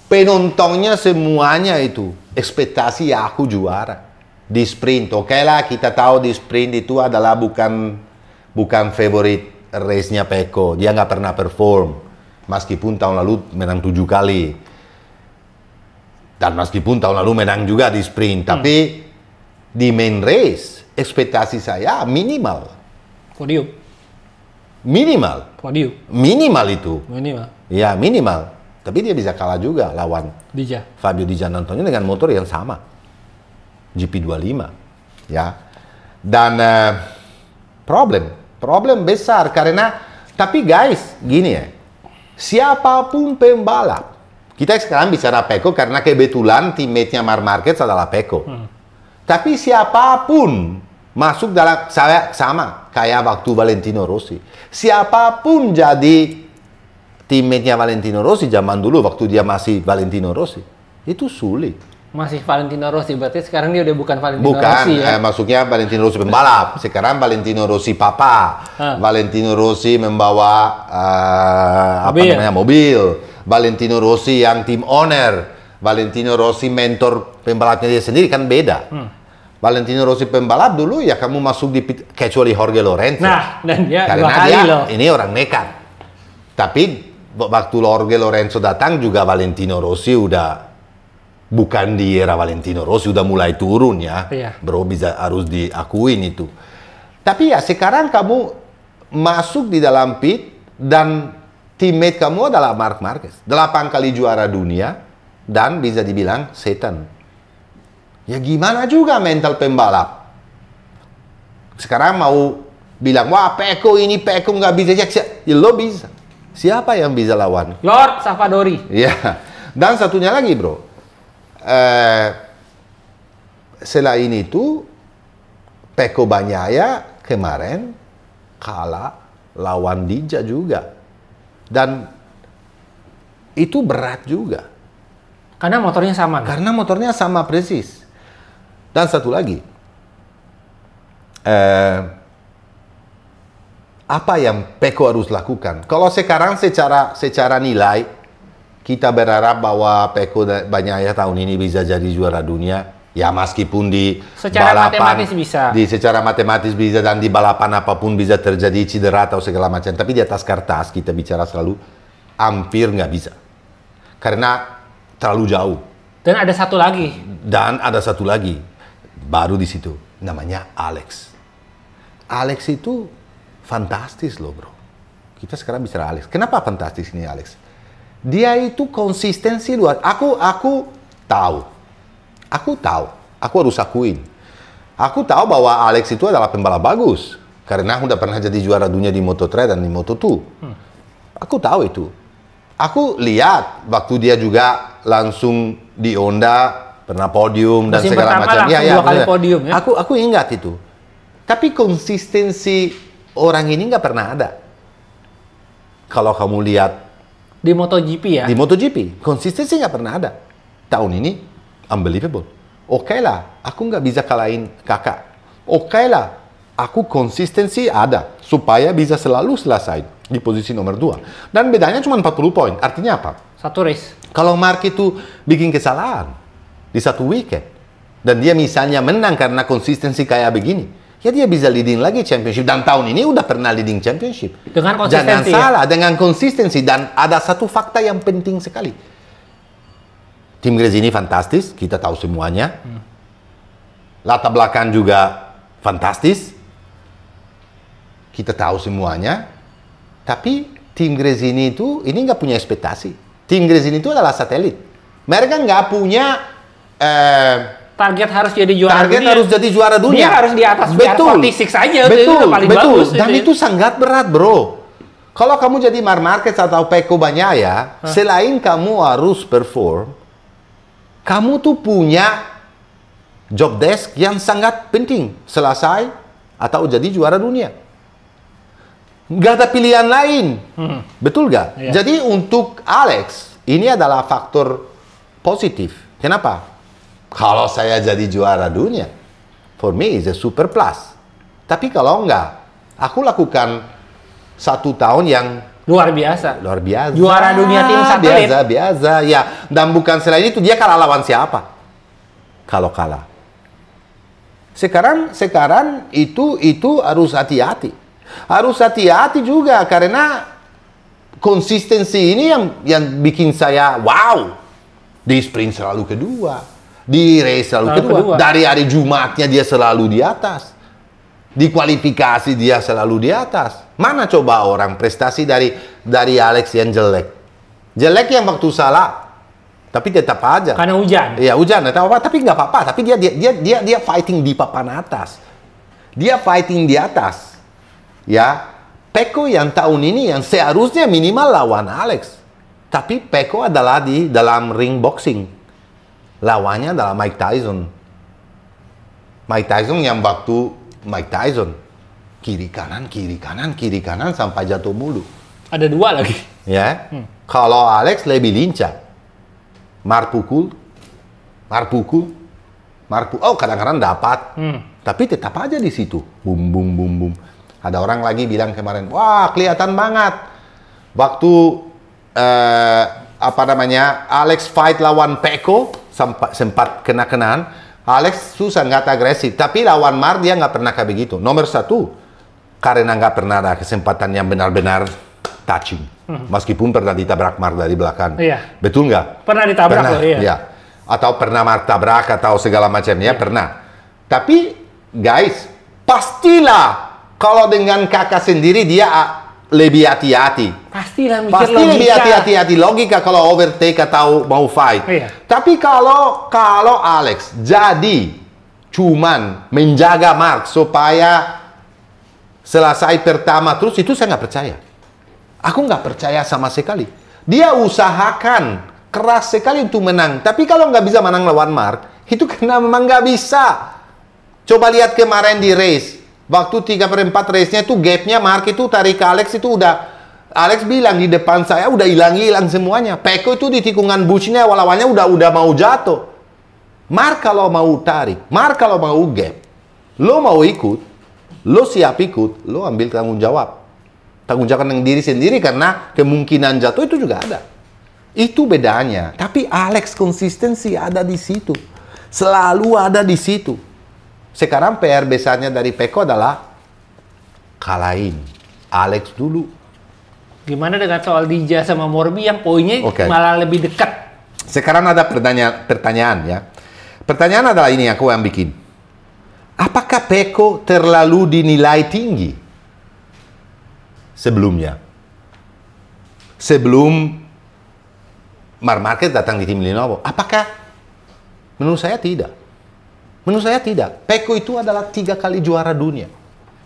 Penontonnya semuanya itu. Ekspektasi aku juara. Di sprint, oke lah, kita tahu di sprint itu adalah bukan favorite race-nya Pecco. Dia nggak pernah perform. Meskipun tahun lalu menang 7 kali. Dan meskipun tahun lalu menang juga di sprint. Tapi di main race, ekspektasi saya minimal. Podium. Minimal itu. Ya, minimal. Tapi dia bisa kalah juga lawan Dija. Fabio Di Giannantonio dengan motor yang sama. GP25, ya. Dan problem besar karena, tapi guys, gini ya, siapapun pembalap, kita sekarang bicara Pecco karena kebetulan teammate-nya Marc Marquez adalah Pecco. Tapi siapapun masuk dalam, saya sama kayak waktu Valentino Rossi. Siapapun jadi teammate-nya Valentino Rossi zaman dulu waktu dia masih Valentino Rossi, itu sulit. Masih Valentino Rossi, berarti sekarang dia udah bukan Valentino Rossi ya? Maksudnya Valentino Rossi pembalap. Sekarang Valentino Rossi papa. Valentino Rossi membawa mobil. Valentino Rossi yang tim owner. Valentino Rossi mentor pembalapnya dia sendiri, kan beda. Valentino Rossi pembalap dulu ya kamu masuk di pit, kecuali Jorge Lorenzo. Nah, dan dia karena 2 kali loh. Ini orang nekat. Tapi waktu Jorge Lorenzo datang juga Valentino Rossi udah bukan di era Valentino Rossi, udah mulai turun ya. Iya. Bro, harus diakuin itu. Tapi ya sekarang kamu masuk di dalam pit dan teammate kamu adalah Marc Marquez. 8 kali juara dunia dan bisa dibilang setan. Ya gimana juga mental pembalap. Sekarang mau bilang, wah Pecco ini, Pecco nggak bisa. Ya lo bisa. Siapa yang bisa lawan? Lord Savadori. Ya. Dan satunya lagi bro. Selain itu, Pecco Bagnaia kemarin kalah lawan Dija juga. Dan itu berat juga. Karena motornya sama. Karena motornya sama persis. Dan satu lagi, apa yang Pecco harus lakukan? Kalau sekarang secara nilai, kita berharap bahwa Pecco Bagnaia tahun ini bisa jadi juara dunia. Ya meskipun di secara balapan, matematis bisa. Secara matematis bisa, dan di balapan apapun bisa terjadi cedera atau segala macam. Tapi di atas kertas kita bicara selalu hampir nggak bisa. Karena terlalu jauh. Dan ada satu lagi. Baru di situ. Namanya Alex. Alex itu fantastis loh bro. Kita sekarang bicara Alex. Kenapa fantastis ini Alex? Dia itu konsistensi luar. Aku tahu. Aku harus akuin. Aku tahu bahwa Alex itu adalah pembalap bagus. Karena udah pernah jadi juara dunia di Moto3 dan di Moto2. Aku tahu itu. Aku lihat waktu dia juga langsung di Honda, pernah podium dan segala macam. Ya, 2 kali podium ya. Aku ingat itu. Tapi konsistensi orang ini nggak pernah ada. Kalau kamu lihat di MotoGP ya? Di MotoGP, konsistensi nggak pernah ada. Tahun ini, unbelievable. Oke lah, aku nggak bisa kalahin kakak. Oke lah, aku konsistensi ada. Supaya bisa selalu selesai di posisi nomor 2. Dan bedanya cuma 40 poin. Artinya apa? Satu race. Kalau Mark itu bikin kesalahan di satu weekend, dan dia misalnya menang karena konsistensi kayak begini, ya dia bisa leading lagi championship. Dan tahun ini udah pernah leading championship. Dengan konsistensi. Jangan salah, dengan konsistensi. Dan ada satu fakta yang penting sekali. Tim Gresini fantastis, kita tahu semuanya. Latar belakang juga fantastis. Kita tahu semuanya. Tapi tim Gresini itu, ini nggak punya ekspektasi. Tim Gresini itu adalah satelit. Mereka nggak punya target harus jadi juara dunia. Harus jadi juara dunia. Dia harus di atas VR46 aja. Betul, itu paling bagus. Dan itu sangat berat, bro. Kalau kamu jadi Marc Marquez atau Pecco Bagnaia, selain kamu harus perform, kamu tuh punya job desk yang sangat penting. Selesai atau jadi juara dunia. Nggak ada pilihan lain. Betul nggak? Iya. Jadi untuk Alex, ini adalah faktor positif. Kenapa? Kalau saya jadi juara dunia, for me is a super plus. Tapi kalau enggak, aku lakukan 1 tahun yang luar biasa. Juara dunia tim satelit. Biasa. Ya, dan bukan selain itu, dia kalah lawan siapa? Kalau kalah. Sekarang itu harus hati-hati. Harus hati-hati juga karena konsistensi ini yang bikin saya wow. Di sprint selalu kedua. Di race selalu kedua. Dari hari Jumatnya dia selalu di atas. Di kualifikasi dia selalu di atas. Mana coba orang prestasi dari Alex yang jelek? Jelek yang waktu salah. Tapi tetap aja. Karena hujan. Iya hujan atau apa, tapi nggak apa-apa. Tapi dia fighting di papan atas. Dia fighting di atas. Ya, Peko yang tahun ini yang seharusnya minimal lawan Alex. Tapi Peko adalah di dalam ring boxing. Lawannya adalah Mike Tyson. Mike Tyson yang waktu Mike Tyson kiri kanan sampai jatuh mulu. Ada 2 lagi. Ya. Kalau Alex lebih lincah. Mar pukul, oh kadang-kadang dapat, tapi tetap aja di situ, bum. Ada orang lagi bilang kemarin, wah kelihatan banget, waktu Alex fight lawan Peko sempat kena-kenaan, Alex susah nggak agresif, tapi lawan Mar dia nggak pernah kayak begitu. Nomor 1, karena nggak pernah ada kesempatan yang benar-benar touching. Meskipun pernah ditabrak Mark dari belakang. Iya. Betul nggak? Pernah ditabrak loh, iya. Ya. Atau pernah Mark tabrak atau segala macamnya, pernah. Tapi, guys, pastilah kalau dengan kakak sendiri dia lebih hati-hati. Pastilah mikir Pasti logika. lebih hati-hati logika kalau overtake atau mau fight. Iya. Tapi kalau Alex jadi cuman menjaga Mark supaya selesai pertama terus, itu saya nggak percaya. Aku nggak percaya sama sekali. Dia usahakan keras sekali untuk menang. Tapi kalau nggak bisa menang lawan Mark, itu karena memang nggak bisa. Coba lihat kemarin di race. Waktu 3/4 race-nya itu gap-nya Mark itu tarik ke Alex itu udah... Alex bilang di depan saya udah hilang semuanya. Peko itu di tikungan bushnya awal-awalnya udah mau jatuh. Mark kalau mau tarik, Mark kalau mau gap, lo mau ikut, lo siap ikut, lo ambil tanggung jawab. Tanggung jawab dengan diri sendiri karena kemungkinan jatuh itu juga ada. Itu bedanya. Tapi Alex konsistensi ada di situ. Selalu ada di situ. Sekarang PR besarnya dari Peko adalah kalahin Alex dulu. Gimana dengan soal Dija sama Morbi yang poinnya malah lebih dekat? Sekarang ada pertanyaan ya. Pertanyaan adalah ini aku yang bikin. Apakah Peko terlalu dinilai tinggi? Sebelumnya. Sebelum Mark Marquez datang di tim Lenovo. Apakah? Menurut saya tidak. Menurut saya tidak. Peko itu adalah 3 kali juara dunia.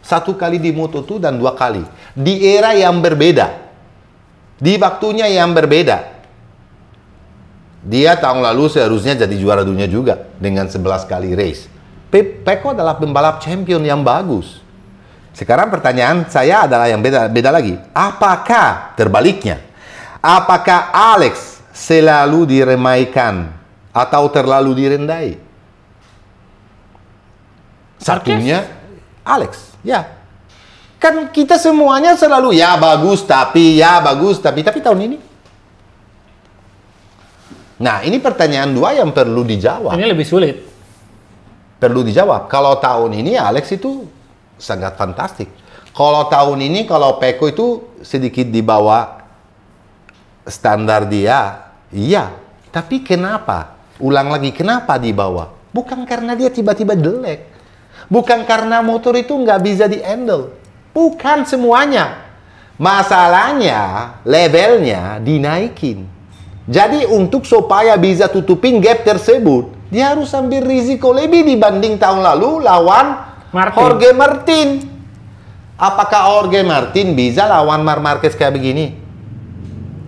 1 kali di Moto2 dan 2 kali. Di era yang berbeda. Di waktunya yang berbeda. Dia tahun lalu seharusnya jadi juara dunia juga. Dengan 11 kali race. Peko adalah pembalap champion yang bagus. Sekarang pertanyaan saya adalah yang beda lagi. Apakah terbaliknya? Apakah Alex selalu diremaikan atau terlalu direndai? Satunya Alex, ya. Kan kita semuanya selalu ya bagus tapi tahun ini. Nah, ini pertanyaan 2 yang perlu dijawab. Ini lebih sulit. Perlu dijawab. Kalau tahun ini Alex itu sangat fantastik. Kalau tahun ini, kalau Peko itu sedikit di bawah standar dia, iya. Tapi kenapa? Ulang lagi, kenapa di bawah? Bukan karena dia tiba-tiba jelek. Bukan karena motor itu nggak bisa di-handle. Bukan semuanya. Masalahnya, levelnya dinaikin. Jadi untuk supaya bisa tutupin gap tersebut, dia harus ambil risiko lebih dibanding tahun lalu lawan Jorge Martin. Apakah Jorge Martin bisa lawan Marc Marquez kayak begini?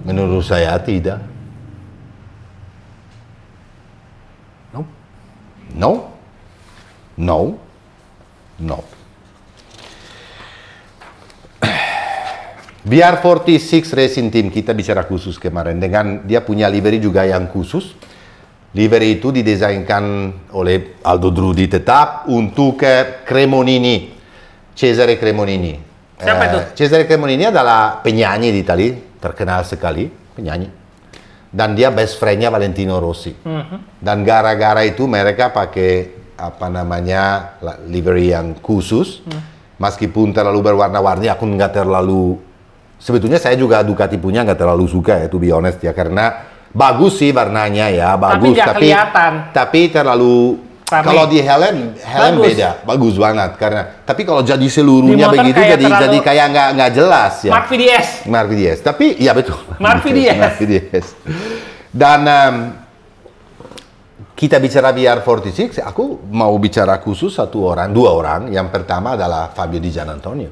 Menurut saya tidak. No. Biar 46 Racing Team kita bicara khusus kemarin dengan dia punya livery juga yang khusus. Livery itu didesainkan oleh Aldo Drudi tetap untuk Cremonini, Cesare Cremonini. Siapa itu? Cesare Cremonini adalah penyanyi di Italia, terkenal sekali, penyanyi. Dan dia best friend-nya Valentino Rossi. Dan gara-gara itu mereka pakai livery yang khusus. Meskipun terlalu berwarna-warni, aku nggak terlalu. Sebetulnya saya juga Ducati punya nggak terlalu suka ya, to be honest ya, karena bagus sih warnanya ya, bagus. Tapi terlalu. Kalau di helm beda, bagus banget tapi kalau jadi seluruhnya begitu jadi kayak nggak jelas ya. Mark VDS. Tapi ya betul. Mark VDS. Dan kita bicara VR46, aku mau bicara khusus dua orang. Yang pertama adalah Fabio Di Giannantonio.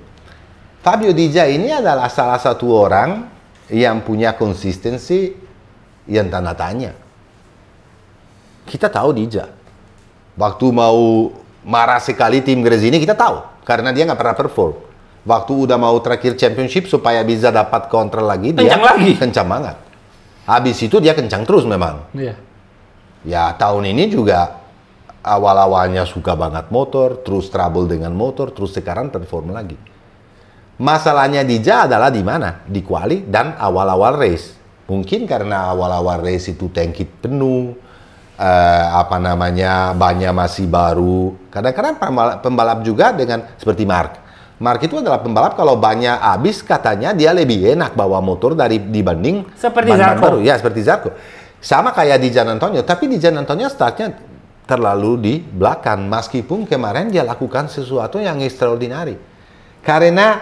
Fabio Di Gia ini adalah salah satu orang yang punya konsistensi yang tanda tanya. Kita tahu Di Gia. Waktu mau marah sekali tim Gresini, kita tahu. Karena dia nggak pernah perform. Waktu udah mau terakhir championship, supaya bisa dapat kontrak lagi, dia kencang banget. Habis itu dia kencang terus memang. Iya. Ya, tahun ini juga awal-awalnya suka banget motor, terus trouble dengan motor, terus sekarang perform lagi. Masalahnya Di Gia adalah di mana? Di quali dan awal-awal race. Mungkin karena awal-awal race itu tanki penuh, bannya masih baru. Kadang-kadang pembalap juga dengan seperti Mark. Mark itu adalah pembalap kalau bannya habis, katanya dia lebih enak bawa motor dibanding seperti Zarco. Baru. Ya, seperti Zarco. Sama kayak Di Giannantonio, tapi Di Giannantonio startnya terlalu di belakang, meskipun kemarin dia lakukan sesuatu yang extraordinary. Karena,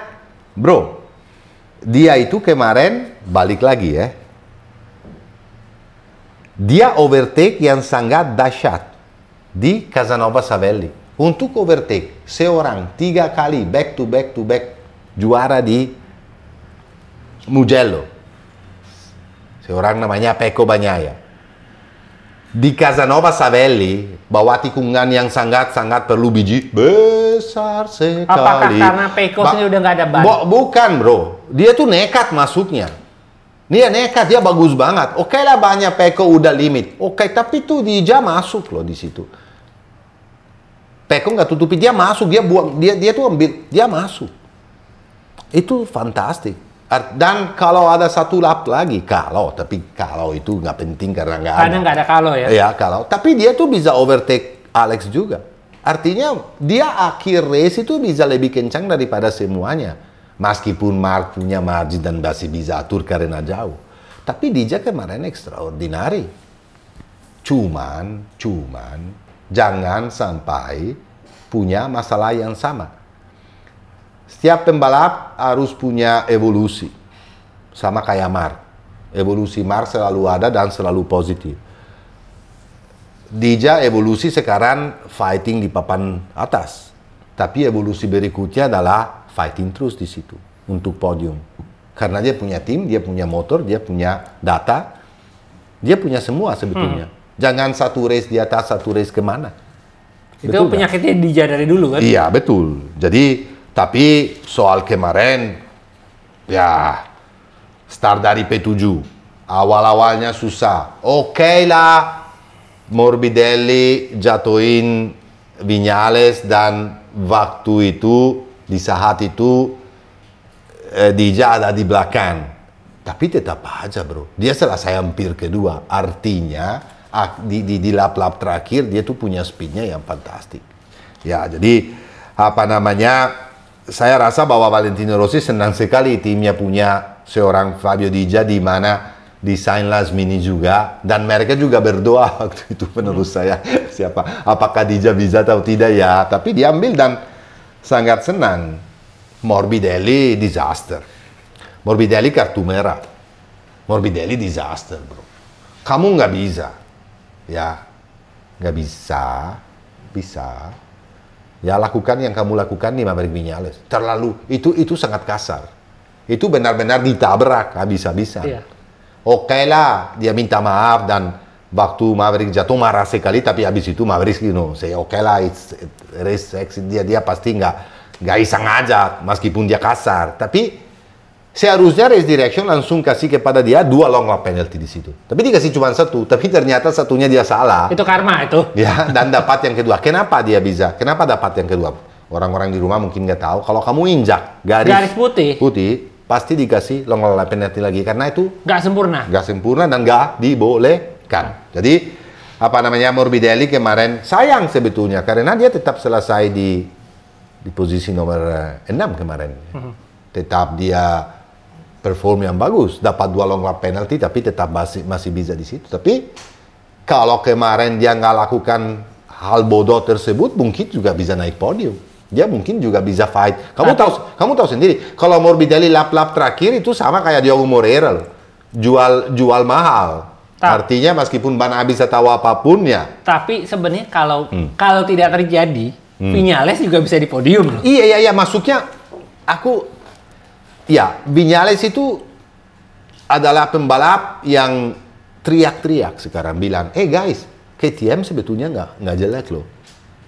bro, dia itu kemarin balik lagi ya. Dia overtake yang sangat dahsyat di Casanova Savelli. Untuk overtake seorang 3 kali back to back juara di Mugello. Seorang namanya Pecco Bagnaia. Di Casanova Savelli, bawa tikungan yang sangat-sangat perlu biji besar sekali. Apakah karena Pecco sini udah nggak ada ban? Bukan, bro. Dia tuh nekat masuknya. Dia nekat, dia bagus banget. Oke lah, banyak Pecco udah limit. Oke, tapi tuh Di Gia masuk loh di situ. Pecco nggak tutupi, dia masuk, dia tuh ambil, dia masuk. Itu fantastik. Dan kalau ada satu lap lagi, tapi kalau itu nggak penting karena nggak ada. Karena nggak ada kalau ya? Ya, kalau. Tapi dia tuh bisa overtake Alex juga. Artinya dia akhir race itu bisa lebih kencang daripada semuanya. Meskipun Mark punya margin dan masih bisa atur karena jauh. Tapi Di Gia kemarin extraordinary. Cuman, jangan sampai punya masalah yang sama. Setiap pembalap harus punya evolusi. Sama kayak Mark. Evolusi Mark selalu ada dan selalu positif. Di Gia evolusi sekarang fighting di papan atas. Tapi evolusi berikutnya adalah fighting terus di situ untuk podium. Karena dia punya tim, dia punya motor, dia punya data, dia punya semua sebetulnya. Jangan satu race di atas, satu race kemana. Itu betul penyakitnya Di Gia dari dulu kan? Iya, betul. Jadi, tapi soal kemarin, ya start dari P7, awal-awalnya susah. Oke lah, Morbidelli jatuhin Viñales dan waktu itu, di saat itu, Di Gia ada di belakang. Tapi tetap aja bro, dia selesai hampir kedua. Artinya, di lap-lap terakhir, dia tuh punya speednya yang fantastik. Ya, jadi, saya rasa bahwa Valentino Rossi senang sekali timnya punya seorang Fabio Di Gia di mana desain last minute juga, dan mereka juga berdoa waktu itu menurut saya apakah Di Gia bisa atau tidak ya, tapi diambil dan sangat senang. Morbidelli disaster, Morbidelli kartu merah, Morbidelli disaster bro. Kamu nggak bisa, ya nggak bisa. Ya lakukan yang kamu lakukan di Maverick Viñales. Terlalu itu sangat kasar. Itu benar-benar ditabrak habis-habisan. Iya. Oke lah, dia minta maaf dan waktu Maverick jatuh marah sekali, tapi habis itu Maverick say oke lah, it's race dia pasti nggak iseng aja meskipun dia kasar. Tapi seharusnya race direction langsung kasih kepada dia 2 long lap penalty di situ. Tapi dikasih cuma 1, tapi ternyata satunya dia salah. Itu karma itu. Ya, dan dapat yang kedua. Kenapa dia bisa? Kenapa dapat yang kedua? Orang-orang di rumah mungkin nggak tahu. Kalau kamu injak garis putih, pasti dikasih long lap penalty lagi karena itu nggak sempurna dan nggak dibolehkan. Jadi Morbidelli kemarin sayang sebetulnya karena dia tetap selesai di posisi nomor 6 kemarin. Tetap dia perform yang bagus, dapat 2 long lap penalty tapi tetap masih bisa di situ. Tapi kalau kemarin dia nggak lakukan hal bodoh tersebut, mungkin juga bisa naik podium. Dia mungkin juga bisa fight. Kamu tahu sendiri, kalau Morbidelli lap-lap terakhir itu sama kayak Diogo Moreira loh. Jual mahal. Artinya meskipun ban habis atau apapun ya. Tapi sebenarnya kalau tidak terjadi, Viñales juga bisa di podium loh. Iya, masuknya Viñales itu adalah pembalap yang teriak-teriak sekarang bilang, guys, KTM sebetulnya nggak jelek loh.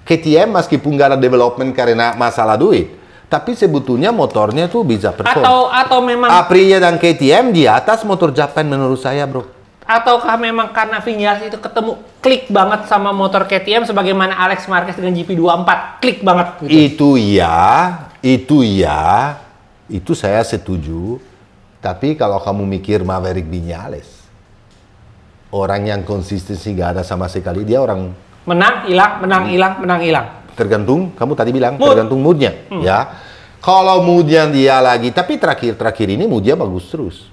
KTM meskipun nggak ada development karena masalah duit, tapi sebetulnya motornya tuh bisa perform. Atau memang Aprilia dan KTM di atas motor Japan menurut saya, bro. Ataukah memang karena Viñales itu ketemu klik banget sama motor KTM sebagaimana Alex Marquez dengan GP24 klik banget gitu. Itu saya setuju. Tapi kalau kamu mikir Maverick Viñales, orang yang konsistensi gak ada sama sekali, dia orang menang hilang. Tergantung, kamu tadi bilang tergantung moodnya, ya. Kalau moodnya dia lagi, tapi terakhir ini moodnya bagus terus.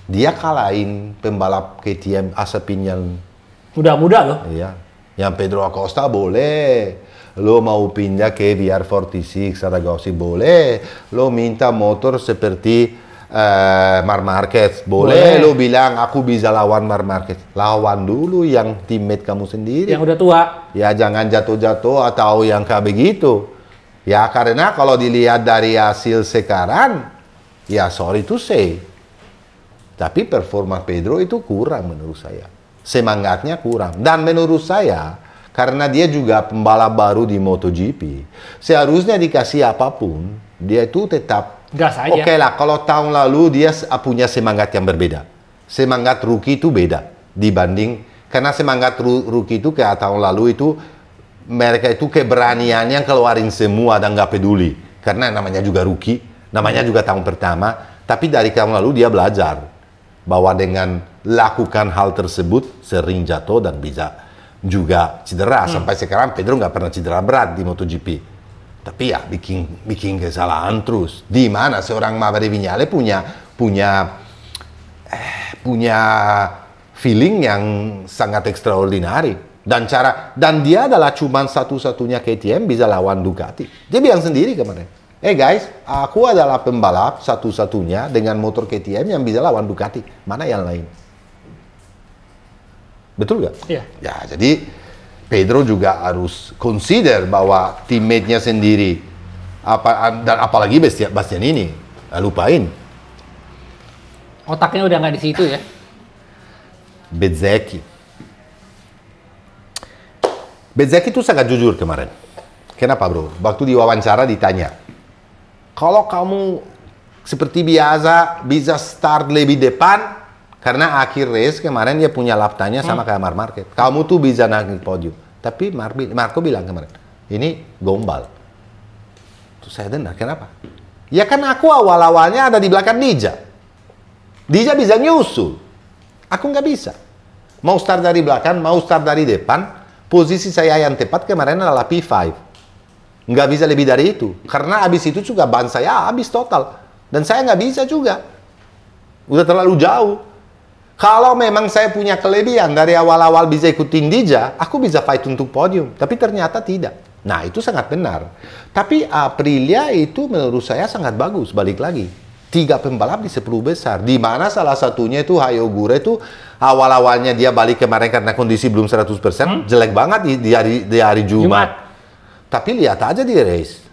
Dia kalahin pembalap KTM Asapin yang muda-muda loh. Iya, yang Pedro Acosta boleh. Lo mau pindah ke VR46 Saragossi boleh. Lo minta motor seperti Marc Marquez boleh. Lo bilang aku bisa lawan Marc Marquez. Lawan dulu yang teammate kamu sendiri. Yang udah tua. Ya jangan jatuh-jatuh atau yang kayak begitu. Ya karena kalau dilihat dari hasil sekarang, ya sorry to say, tapi performa Pedro itu kurang menurut saya. Semangatnya kurang. Dan menurut saya, karena dia juga pembalap baru di MotoGP, seharusnya dikasih apapun, dia itu tetap gas aja. Oke lah, kalau tahun lalu dia punya semangat yang berbeda. Semangat rookie itu beda dibanding, karena semangat rookie itu kayak tahun lalu itu, mereka itu keberaniannya keluarin semua dan nggak peduli. Karena namanya juga rookie, namanya juga tahun pertama, tapi dari tahun lalu dia belajar bahwa dengan lakukan hal tersebut sering jatuh dan bisa juga cedera. Sampai sekarang Pedro nggak pernah cedera berat di MotoGP. Tapi ya bikin kesalahan terus. Di mana seorang Maverick Viñales punya feeling yang sangat extraordinary. Dan dia adalah cuma satu-satunya KTM bisa lawan Ducati. Dia bilang sendiri kemarin, guys, aku adalah pembalap satu-satunya dengan motor KTM yang bisa lawan Ducati. Mana yang lain? Betul nggak? Iya. Ya, jadi Pedro juga harus consider bahwa teammate-nya sendiri, dan apalagi Bastianini, lupain. Otaknya udah nggak di situ ya. Bezzecchi itu sangat jujur kemarin. Kenapa bro? Waktu diwawancara ditanya, kalau kamu seperti biasa bisa start lebih depan, karena akhir race kemarin dia punya lap time-nya sama kayak Marc Marquez. Kamu tuh bisa naik podium. Tapi Marco bilang kemarin, ini gombal. Terus saya dengar, kenapa? Ya kan aku awal-awalnya ada di belakang Dija. Dija bisa nyusul. Aku nggak bisa. Mau start dari belakang, mau start dari depan, posisi saya yang tepat kemarin adalah P5. Nggak bisa lebih dari itu. Karena habis itu juga ban saya habis total. Dan saya nggak bisa juga. Udah terlalu jauh. Kalau memang saya punya kelebihan dari awal-awal bisa ikutin Dija, aku bisa fight untuk podium. Tapi ternyata tidak. Nah, itu sangat benar. Tapi Aprilia itu menurut saya sangat bagus, balik lagi. 3 pembalap di 10 besar. Di mana salah satunya itu Hayo Gure itu awal-awalnya dia balik kemarin karena kondisi belum 100%. Jelek banget di hari Jumat. Tapi lihat aja di race.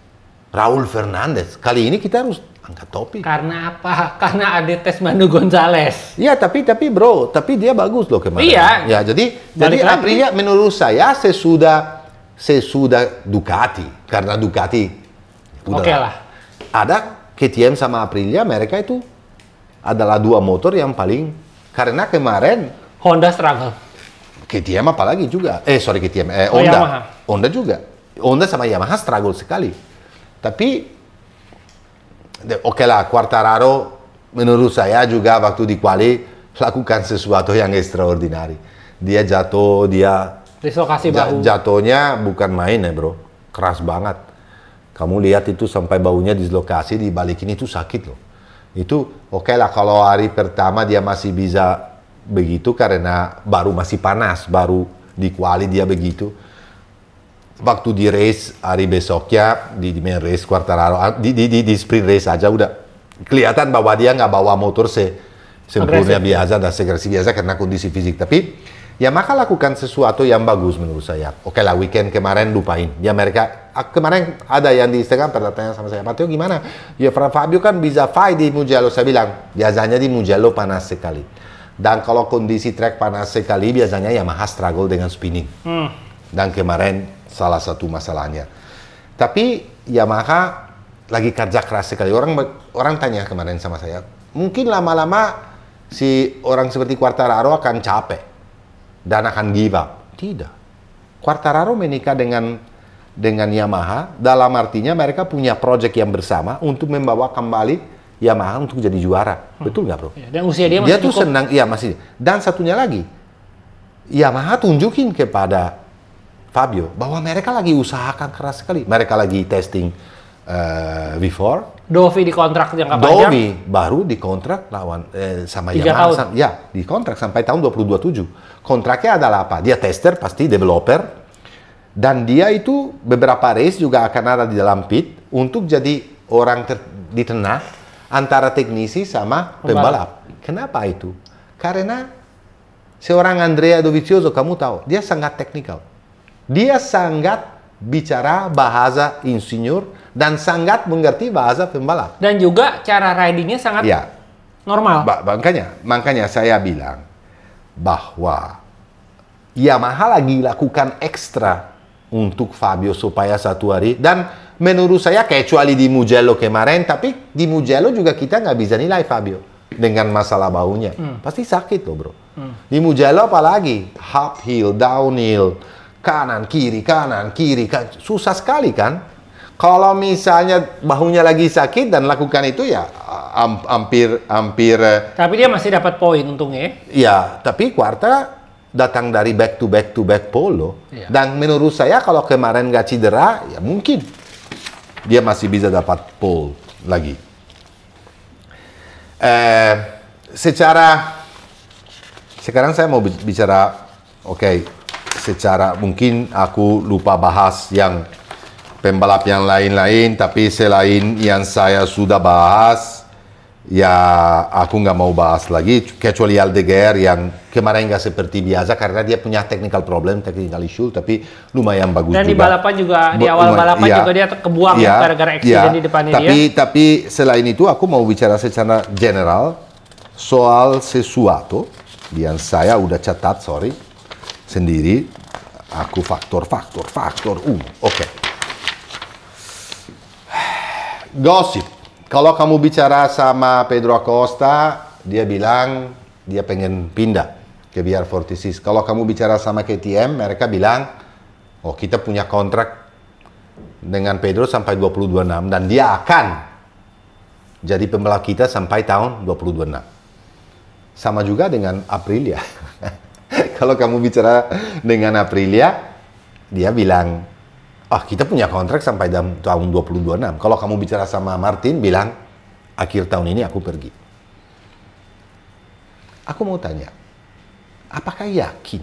Raul Fernandez. Kali ini kita harus angkat topi. Karena apa? Karena ada Manu Gonzalez. Iya, tapi bro, tapi dia bagus loh kemarin. Iya. Ya, jadi Aprilia menurut saya sesudah Ducati. Karena Ducati Oke lah. Ada KTM sama Aprilia, mereka itu adalah 2 motor yang paling, karena kemarin Honda struggle. KTM apalagi juga. KTM, Yamaha. Honda juga. Honda sama Yamaha struggle sekali. Tapi oke lah, Quartararo menurut saya juga waktu di quali lakukan sesuatu yang extraordinary. Dia jatuh, dislokasi bahu. Jatuhnya bukan main ya bro, keras banget. Kamu lihat itu sampai bahunya dislokasi, dibalikin itu sakit loh. Itu oke lah kalau hari pertama dia masih bisa begitu karena baru masih panas, baru di quali dia begitu. Waktu di race hari besoknya di main race Quartararo di sprint race aja udah kelihatan bahwa dia nggak bawa motor sempurna biasa dan segresi biasa karena kondisi fisik. Tapi Yamaha lakukan sesuatu yang bagus menurut saya. Oke lah, weekend kemarin lupain. Ya mereka, kemarin ada yang di Instagram pernah tanya sama saya, Matteo gimana? Ya Fabio kan bisa fight di Mugello. Saya bilang, biasanya di Mugello panas sekali. Dan kalau kondisi track panas sekali, biasanya Yamaha struggle dengan spinning. Dan kemarin salah satu masalahnya. Tapi Yamaha lagi kerja keras sekali. Orang tanya kemarin sama saya, mungkin lama-lama si orang seperti Quartararo akan capek dan akan give up. Tidak. Quartararo menikah dengan Yamaha, dalam artinya mereka punya project yang bersama untuk membawa kembali Yamaha untuk jadi juara. Betul nggak, bro? Dan usia dia masih tuh senang, iya masih. Dan satunya lagi, Yamaha tunjukin kepada Fabio bahwa mereka lagi usahakan keras sekali. Mereka lagi testing V4. Dovi dikontrak jangka panjang. Dovi baru dikontrak lawan sama 3 Yamaha. tahun. Ya, dikontrak sampai tahun 2027. Kontraknya adalah apa? Dia tester, pasti developer. Dan dia itu beberapa race juga akan ada di dalam pit untuk jadi orang di tengah antara teknisi sama pembalap. Kenapa itu? Karena seorang Andrea Dovizioso, kamu tahu, dia sangat teknikal. Dia sangat bicara bahasa insinyur dan sangat mengerti bahasa pembalap. Dan juga cara ridingnya sangat normal. Makanya saya bilang bahwa Yamaha lagi lakukan ekstra untuk Fabio supaya satu hari. Dan menurut saya kecuali di Mugello kemarin, tapi di Mugello juga kita nggak bisa nilai Fabio dengan masalah baunya. Pasti sakit loh, bro. Di Mugello apalagi uphill, downhill, kanan kiri, susah sekali kan. Kalau misalnya bahunya lagi sakit dan lakukan itu ya hampir. Tapi dia masih dapat poin untungnya. Ya, tapi Quarta datang dari back to back polo. Dan menurut saya kalau kemarin nggak cedera, ya mungkin dia masih bisa dapat pole lagi. Sekarang saya mau bicara, secara mungkin aku lupa bahas yang pembalap yang lain-lain, tapi selain yang saya sudah bahas, ya aku nggak mau bahas lagi, kecuali Aldeguer yang kemarin nggak seperti biasa karena dia punya technical issue, tapi lumayan bagus dan juga. Dan di balapan juga, di awal balapan juga dia kebuang gara-gara accident di depannya dia. Tapi selain itu aku mau bicara secara general soal sesuatu yang saya udah catat, sendiri. Aku faktor. Gosip. Kalau kamu bicara sama Pedro Acosta, dia bilang dia pengen pindah ke BR46. Kalau kamu bicara sama KTM, mereka bilang, oh kita punya kontrak dengan Pedro sampai 2026 dan dia akan jadi pembalap kita sampai tahun 2026. Sama juga dengan Aprilia. Kalau kamu bicara dengan Aprilia, dia bilang, kita punya kontrak sampai tahun 2026. Kalau kamu bicara sama Martin, bilang, akhir tahun ini aku pergi. Aku mau tanya, apakah yakin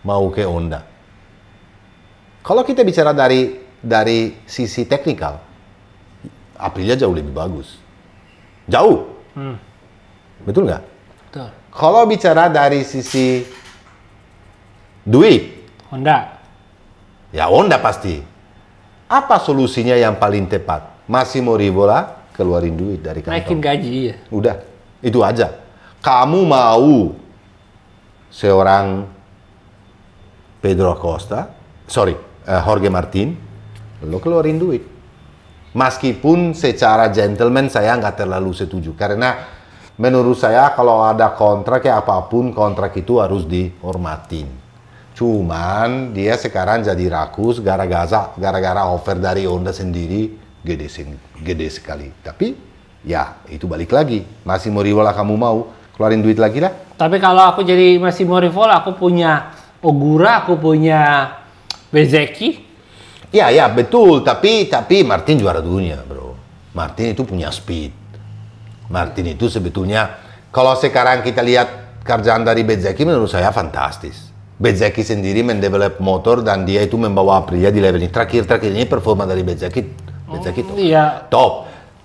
mau ke Honda? Kalau kita bicara dari sisi teknikal, Aprilia jauh lebih bagus. Jauh. Betul nggak? Betul. Kalau bicara dari sisi duit, Honda. Ya Honda pasti. Apa solusinya yang paling tepat? Massimo Rivola keluarin duit dari kantong. Naikin gaji, ya. Udah, itu aja. Kamu mau seorang Pedro Acosta, Jorge Martin, lo keluarin duit. Meskipun secara gentleman saya nggak terlalu setuju. Karena menurut saya kalau ada kontrak ya apapun, kontrak itu harus dihormatin. Cuman dia sekarang jadi rakus gara-gara offer dari Honda sendiri gede sekali. Tapi ya itu balik lagi. Massimo Rivola kamu mau keluarin duit lagi lah. Tapi kalau aku jadi Massimo Rivola, aku punya Ogura, aku punya Bezzecchi. Ya betul. Tapi Martin juara dunia, bro. Martin itu punya speed. Martin itu sebetulnya kalau sekarang kita lihat kerjaan dari Bezzecchi menurut saya fantastis. Bezzecchi sendiri mendevelop motor dan dia itu membawa Aprilia di level ini. Terakhir ini performa dari Bezzecchi top.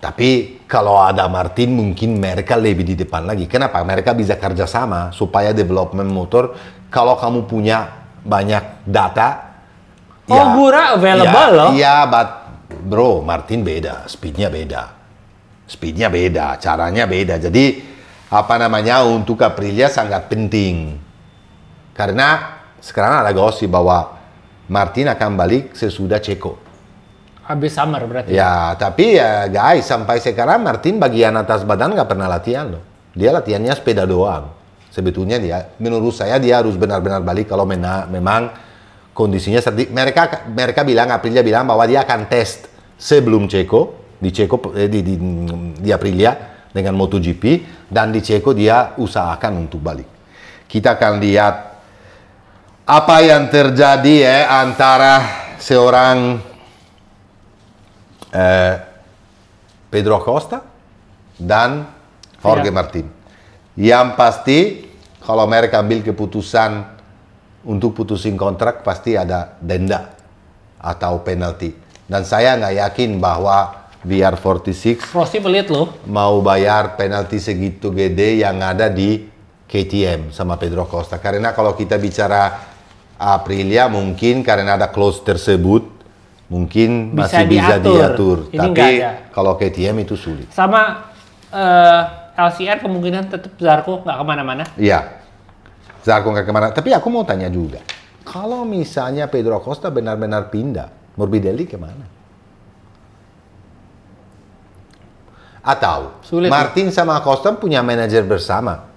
Tapi kalau ada Martin mungkin mereka lebih di depan lagi. Kenapa? Mereka bisa kerjasama supaya development motor. Kalau kamu punya banyak data, Gura available loh. Iya, but bro, Martin beda, speednya beda, caranya beda. Jadi apa namanya, untuk Aprilia sangat penting. Karena sekarang ada gosip bahwa Martin akan balik sesudah Ceko. Habis summer berarti. Ya, tapi ya guys, sampai sekarang Martin bagian atas badan nggak pernah latihan loh. Dia latihannya sepeda doang. Sebetulnya menurut saya dia harus benar-benar balik kalau memang kondisinya sedih. Mereka bilang, Aprilia bilang bahwa dia akan tes sebelum Ceko, di Aprilia dengan MotoGP, dan di Ceko dia usahakan untuk balik. Kita akan lihat apa yang terjadi antara seorang Pedro Acosta dan Jorge Martin. Yang pasti kalau mereka ambil keputusan untuk putusin kontrak pasti ada denda atau penalti. Dan saya nggak yakin bahwa VR46 Rossi pelit loh. mau bayar penalti segitu gede yang ada di KTM sama Pedro Acosta. Karena kalau kita bicara Aprilia mungkin karena ada clause tersebut mungkin masih bisa diatur. Tapi kalau KTM itu sulit. Sama LCR kemungkinan tetap Zarco nggak kemana-mana. Iya, Zarco nggak kemana. Tapi aku mau tanya juga, kalau misalnya Pedro Acosta benar-benar pindah, Morbidelli kemana? Atau sulit, Martin sama Acosta punya manajer bersama.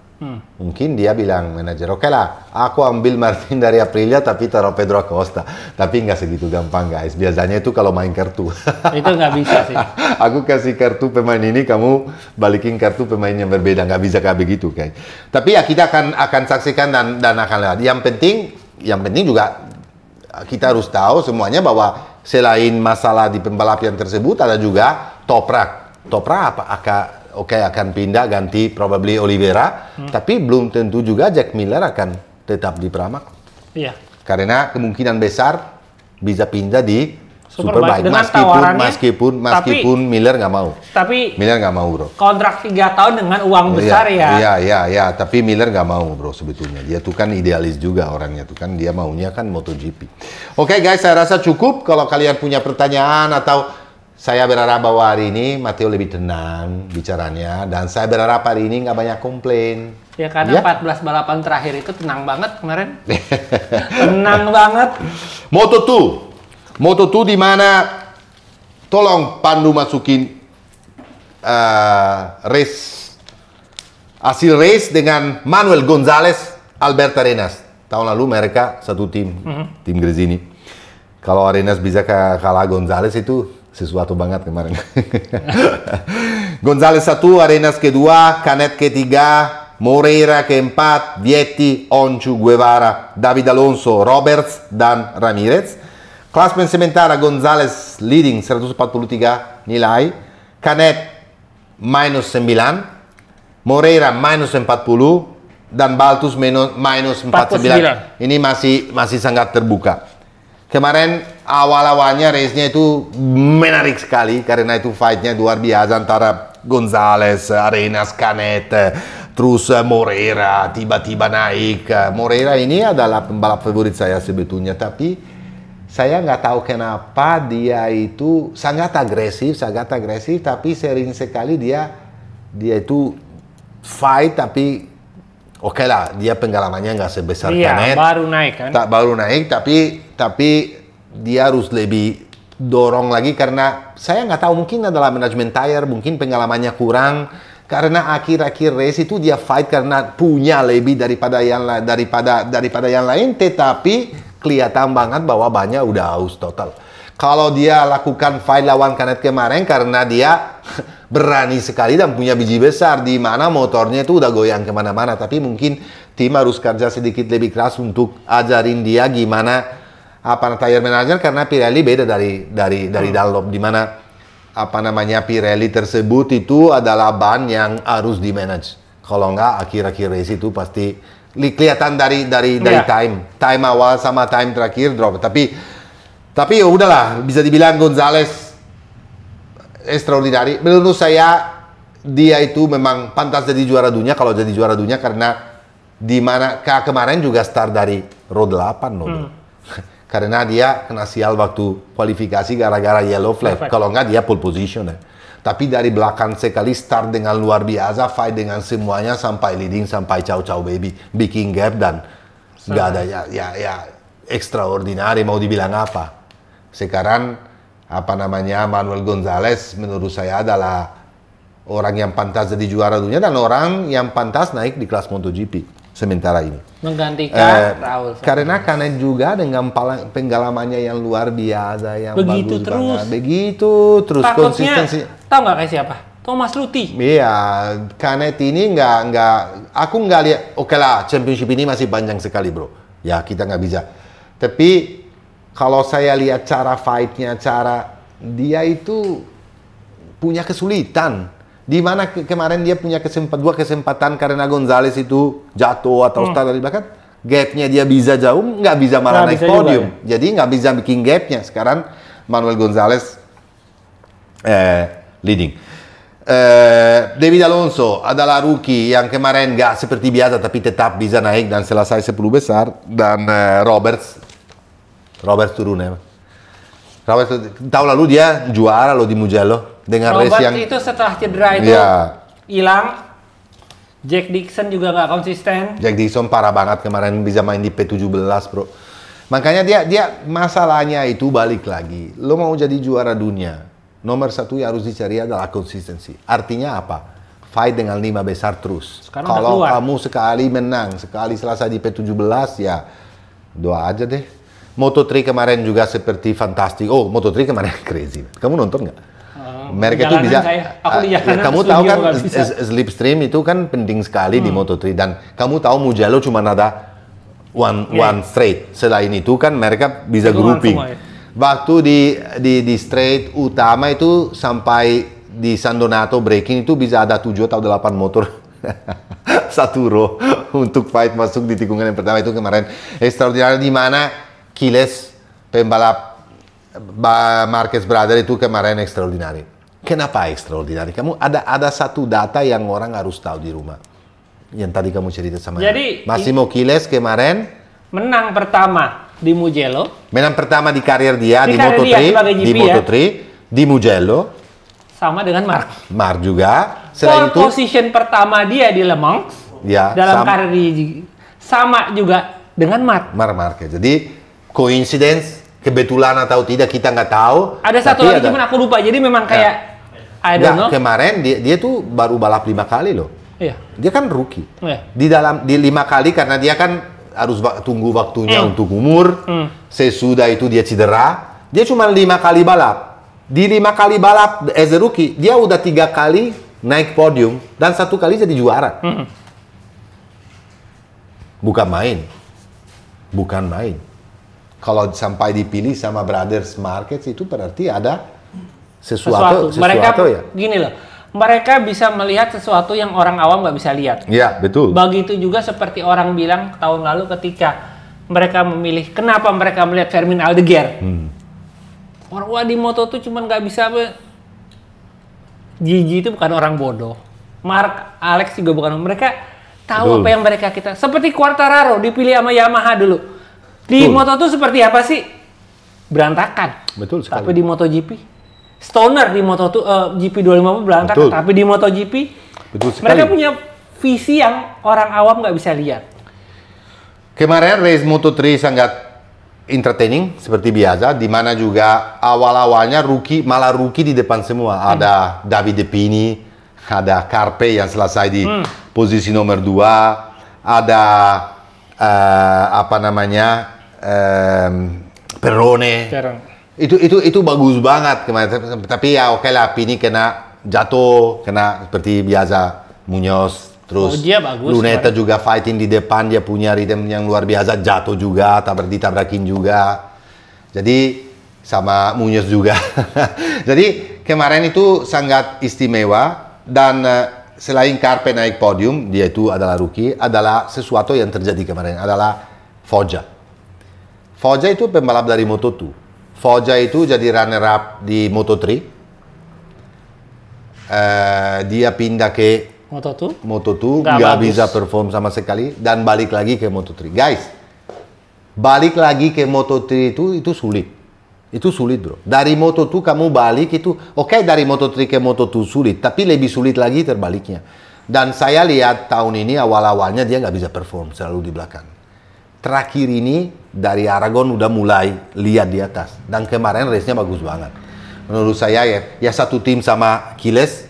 Mungkin dia bilang manajer, oke lah, aku ambil Martin dari Aprilia tapi taruh Pedro Acosta. Tapi nggak segitu gampang guys. Biasanya itu kalau main kartu. Itu nggak bisa sih. Aku kasih kartu pemain ini, kamu balikin kartu pemain yang berbeda. Nggak bisa kayak begitu guys. Tapi ya kita akan saksikan dan akan lihat. Yang penting juga kita harus tahu semuanya bahwa selain masalah di pembalap yang tersebut ada juga Toprak. Toprak akan pindah ganti probably Oliveira, tapi belum tentu juga Jack Miller akan tetap di Pramac. Iya. Karena kemungkinan besar bisa pindah di Superbike meskipun Miller nggak mau. Tapi Miller nggak mau bro. Kontrak 3 tahun dengan uang besar ya. Iya. Tapi Miller nggak mau bro sebetulnya. Dia tuh kan idealis juga orangnya tuh kan, dia maunya kan MotoGP. Oke guys, saya rasa cukup. Kalau kalian punya pertanyaan atau saya berharap bahwa hari ini Matteo lebih tenang bicaranya, dan saya berharap hari ini nggak banyak komplain. Ya karena 14 balapan terakhir itu tenang banget kemarin. Tenang banget. Moto2 di mana tolong Pandu masukin hasil race dengan Manuel Gonzalez, Alberto Arenas. Tahun lalu mereka satu tim, tim Gresini. Kalau Arenas bisa kalah Gonzalez itu sesuatu banget kemarin. Gonzalez 1, Arenas kedua, Canet ketiga, Moreira keempat, Vietti, Oncu, Guevara, David Alonso, Roberts, dan Ramirez. Klasmen sementara Gonzalez leading 143 nilai, Canet minus 9, Moreira minus 40, dan Baltus minus 49. Ini masih sangat terbuka. Kemarin awal-awalnya race-nya itu menarik sekali karena itu fight-nya luar biasa antara Gonzalez, Arenas, Canet, terus Moreira tiba-tiba naik. Moreira ini adalah pembalap favorit saya sebetulnya, tapi saya nggak tahu kenapa dia itu sangat agresif, tapi sering sekali dia itu fight, tapi oke lah, dia pengalamannya nggak sebesar Canet. Baru naik kan? Baru naik, tapi dia harus lebih dorong lagi karena saya nggak tahu, mungkin adalah manajemen tire, mungkin pengalamannya kurang. Karena akhir-akhir race itu dia fight karena punya lebih daripada yang lain, tetapi kelihatan banget bahwa banyak udah haus total. Kalau dia lakukan fight lawan Canet kemarin karena dia berani sekali dan punya biji besar di mana motornya itu udah goyang kemana-mana. Tapi mungkin tim harus kerja sedikit lebih keras untuk ajarin dia gimana tire manager, karena Pirelli beda dari Dunlop, di mana Pirelli tersebut itu adalah ban yang harus di manage. Kalau enggak akhir-akhir race itu pasti kelihatan dari time awal sama time terakhir drop. Tapi ya udahlah, bisa dibilang Gonzalez extraordinary. Menurut saya dia itu memang pantas jadi juara dunia kalau jadi juara dunia karena di mana kemarin juga start dari row 8 loh. Karena dia kena sial waktu kualifikasi gara-gara yellow flag. Kalau enggak dia pole position ya. Tapi dari belakang sekali start dengan luar biasa, fight dengan semuanya sampai leading sampai ciao baby, bikin gap dan nggak ada ya extraordinary mau dibilang apa. Sekarang apa namanya Manuel Gonzalez menurut saya adalah orang yang pantas jadi juara dunia dan orang yang pantas naik di kelas MotoGP sementara ini. Menggantikan Raul. Karena juga dengan penggalamannya yang luar biasa, yang begitu bagus terus. banget. Begitu terus Takutnya, konsistensi. Tahu nggak kayak siapa? Thomas Luthi. Iya, Canet ini aku nggak lihat. Oke lah, championship ini masih panjang sekali bro. Ya kita nggak bisa. Tapi kalau saya lihat cara fight-nya, dia itu punya kesulitan. Di mana kemarin dia punya dua kesempatan karena Gonzalez itu jatuh atau start dari belakang, gapnya dia bisa jauh, nggak bisa malah naik podium. Juga, ya? Jadi nggak bisa bikin gapnya. Sekarang Manuel Gonzalez leading. David Alonso adalah rookie yang kemarin nggak seperti biasa tapi tetap bisa naik dan selesai 10 besar. Dan Roberts turun ya. Roberts tahun lalu dia juara loh di Mugello. Dengan Robert race yang itu setelah cedera itu hilang. Jack Dixon juga nggak konsisten. Jack Dixon parah banget kemarin bisa main di P17 bro. Makanya dia masalahnya itu balik lagi. Lo mau jadi juara dunia, nomor satu yang harus dicari adalah konsistensi. Artinya apa? Fight dengan 5 besar terus. Kalau kamu sekali menang, sekali selesai di P17 ya doa aja deh. Moto3 kemarin juga seperti fantastik. Oh Moto3 kemarin crazy. Kamu nonton nggak? Mereka itu bisa, kamu tahu kan slipstream itu kan penting sekali di Moto3 dan kamu tahu Mugello cuma ada one straight. Selain itu kan mereka bisa grouping. Waktu di straight utama itu sampai di San Donato breaking itu bisa ada 7 atau 8 motor satu row untuk fight masuk di tikungan yang pertama itu kemarin extraordinary di mana Quiles pembalap Marquez Brother itu kemarin extraordinary. Kenapa extraordinary? Kamu ada satu data yang orang harus tahu di rumah. Yang tadi kamu cerita sama Massimo Quiles kemarin menang pertama di Mugello. Menang pertama di karir dia di Moto3, di Mugello. Sama dengan Mark juga. Selain itu position pertama dia di Le Mans. Ya, dalam karir sama juga dengan Mark Marquez. Jadi coincidence kebetulan atau tidak kita nggak tau. Ada satu lagi cuman aku lupa. Jadi memang kayak I don't know. Kemarin dia tuh baru balap 5 kali loh. Iya. Dia kan rookie. Iya. Di 5 kali karena dia kan harus tunggu waktunya untuk umur. Sesudah itu dia cedera. Dia cuma 5 kali balap. Di 5 kali balap as a rookie dia udah 3 kali naik podium dan 1 kali jadi juara. Bukan main. Kalau sampai dipilih sama Brothers Marquez itu berarti ada sesuatu mereka ya. Gini loh, mereka bisa melihat sesuatu yang orang awam nggak bisa lihat. Iya betul. Begitu juga seperti orang bilang tahun lalu ketika mereka memilih, kenapa mereka melihat Fermin Aldeguer? Orang wah di moto tuh cuman nggak bisa. Gigi itu bukan orang bodoh. Mark Alex juga bukan. Mereka tahu apa yang mereka kita. Seperti Quartararo dipilih sama Yamaha dulu. Di moto tuh seperti apa sih? Berantakan. Betul sekali. Tapi di MotoGP Stoner di GP 250 berantakan, tapi di MotoGP mereka punya visi yang orang awam nggak bisa lihat. Kemarin race Moto3 sangat entertaining seperti biasa, di mana juga awal-awalnya malah rookie di depan semua. Ada David De Pini, ada Carpe yang selesai di posisi nomor 2, ada Perrone. Itu bagus banget kemarin, tapi ya oke lah, Pini kena jatuh, kena seperti biasa Munoz, terus dia bagus, Luneta juga fighting di depan, dia punya rhythm yang luar biasa, jatuh juga, ditabrakin juga, jadi sama Munoz juga. Jadi kemarin itu sangat istimewa dan selain Carpe naik podium, dia itu adalah rookie, adalah sesuatu yang terjadi kemarin, adalah Foggia. Foggia itu pembalap dari Moto2. Foggia itu jadi runner-up di Moto3. dia pindah ke Moto2 nggak bisa perform sama sekali dan balik lagi ke Moto3. Guys, balik lagi ke Moto3 itu sulit. Itu sulit, bro. Dari Moto2 kamu balik itu oke, dari Moto3 ke Moto2 sulit, tapi lebih sulit lagi terbaliknya. Dan saya lihat tahun ini awal-awalnya dia nggak bisa perform, selalu di belakang. Terakhir ini dari Aragon udah mulai lihat di atas dan kemarin race-nya bagus banget. Menurut saya ya satu tim sama Kiles.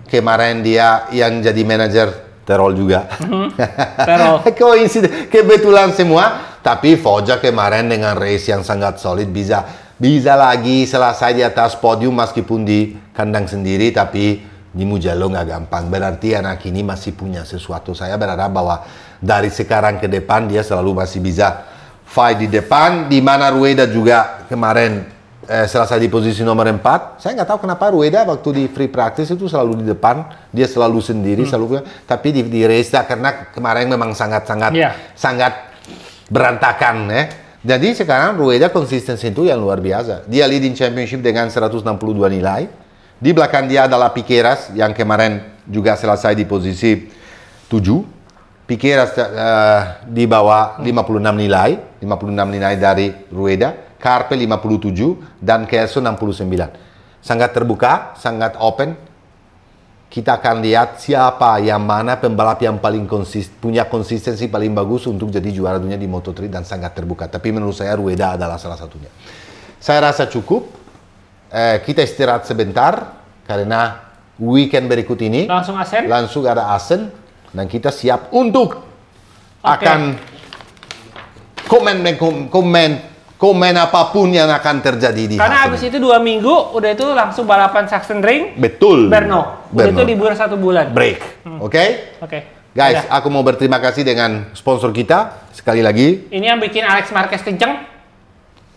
Kemarin dia yang jadi manajer Terol juga. Terol. Kebetulan semua. Tapi Foggia kemarin dengan race yang sangat solid bisa lagi selesai di atas podium meskipun di kandang sendiri, tapi di Mugello nggak gampang. Berarti anak ini masih punya sesuatu. Saya berharap bahwa dari sekarang ke depan dia selalu masih bisa fight di depan, di mana Rueda juga kemarin selesai di posisi nomor 4. Saya nggak tahu kenapa Rueda waktu di free practice itu selalu di depan, dia selalu sendiri, tapi di race karena kemarin memang sangat berantakan ya. Jadi sekarang Rueda konsistensi itu yang luar biasa. Dia leading championship dengan 162 nilai. Di belakang dia adalah Piqueras yang kemarin juga selesai di posisi 7. Piqueras di bawah 56 nilai dari Rueda. Carpe 57 dan Kelso 69. Sangat terbuka, sangat open. Kita akan lihat siapa yang mana pembalap yang paling punya konsistensi paling bagus untuk jadi juara dunia di Moto3 dan sangat terbuka. Tapi menurut saya Rueda adalah salah satunya. Saya rasa cukup. Kita istirahat sebentar karena weekend berikut ini langsung ada Asen dan kita siap untuk akan komen apapun yang akan terjadi di karena habis itu 2 minggu udah itu langsung balapan Sachsenring. Betul. Brno. Udah itu libur 1 bulan. Break. Oke. Guys, aku mau berterima kasih dengan sponsor kita sekali lagi. Ini yang bikin Alex Marquez kenceng.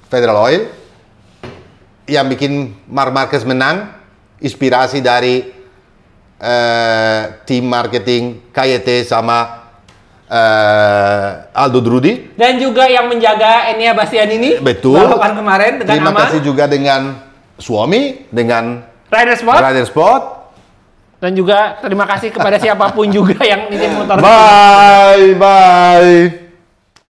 Federal Oil. Yang bikin Marc Marquez menang. Inspirasi dari tim marketing KYT sama Aldo Drudi. Dan juga yang menjaga Enea Bastianini. Betul. Balapan kemarin dengan terima aman. kasih juga dengan suami, dengan Rider Sport. Dan juga terima kasih kepada siapapun juga yang nitip motor. Bye.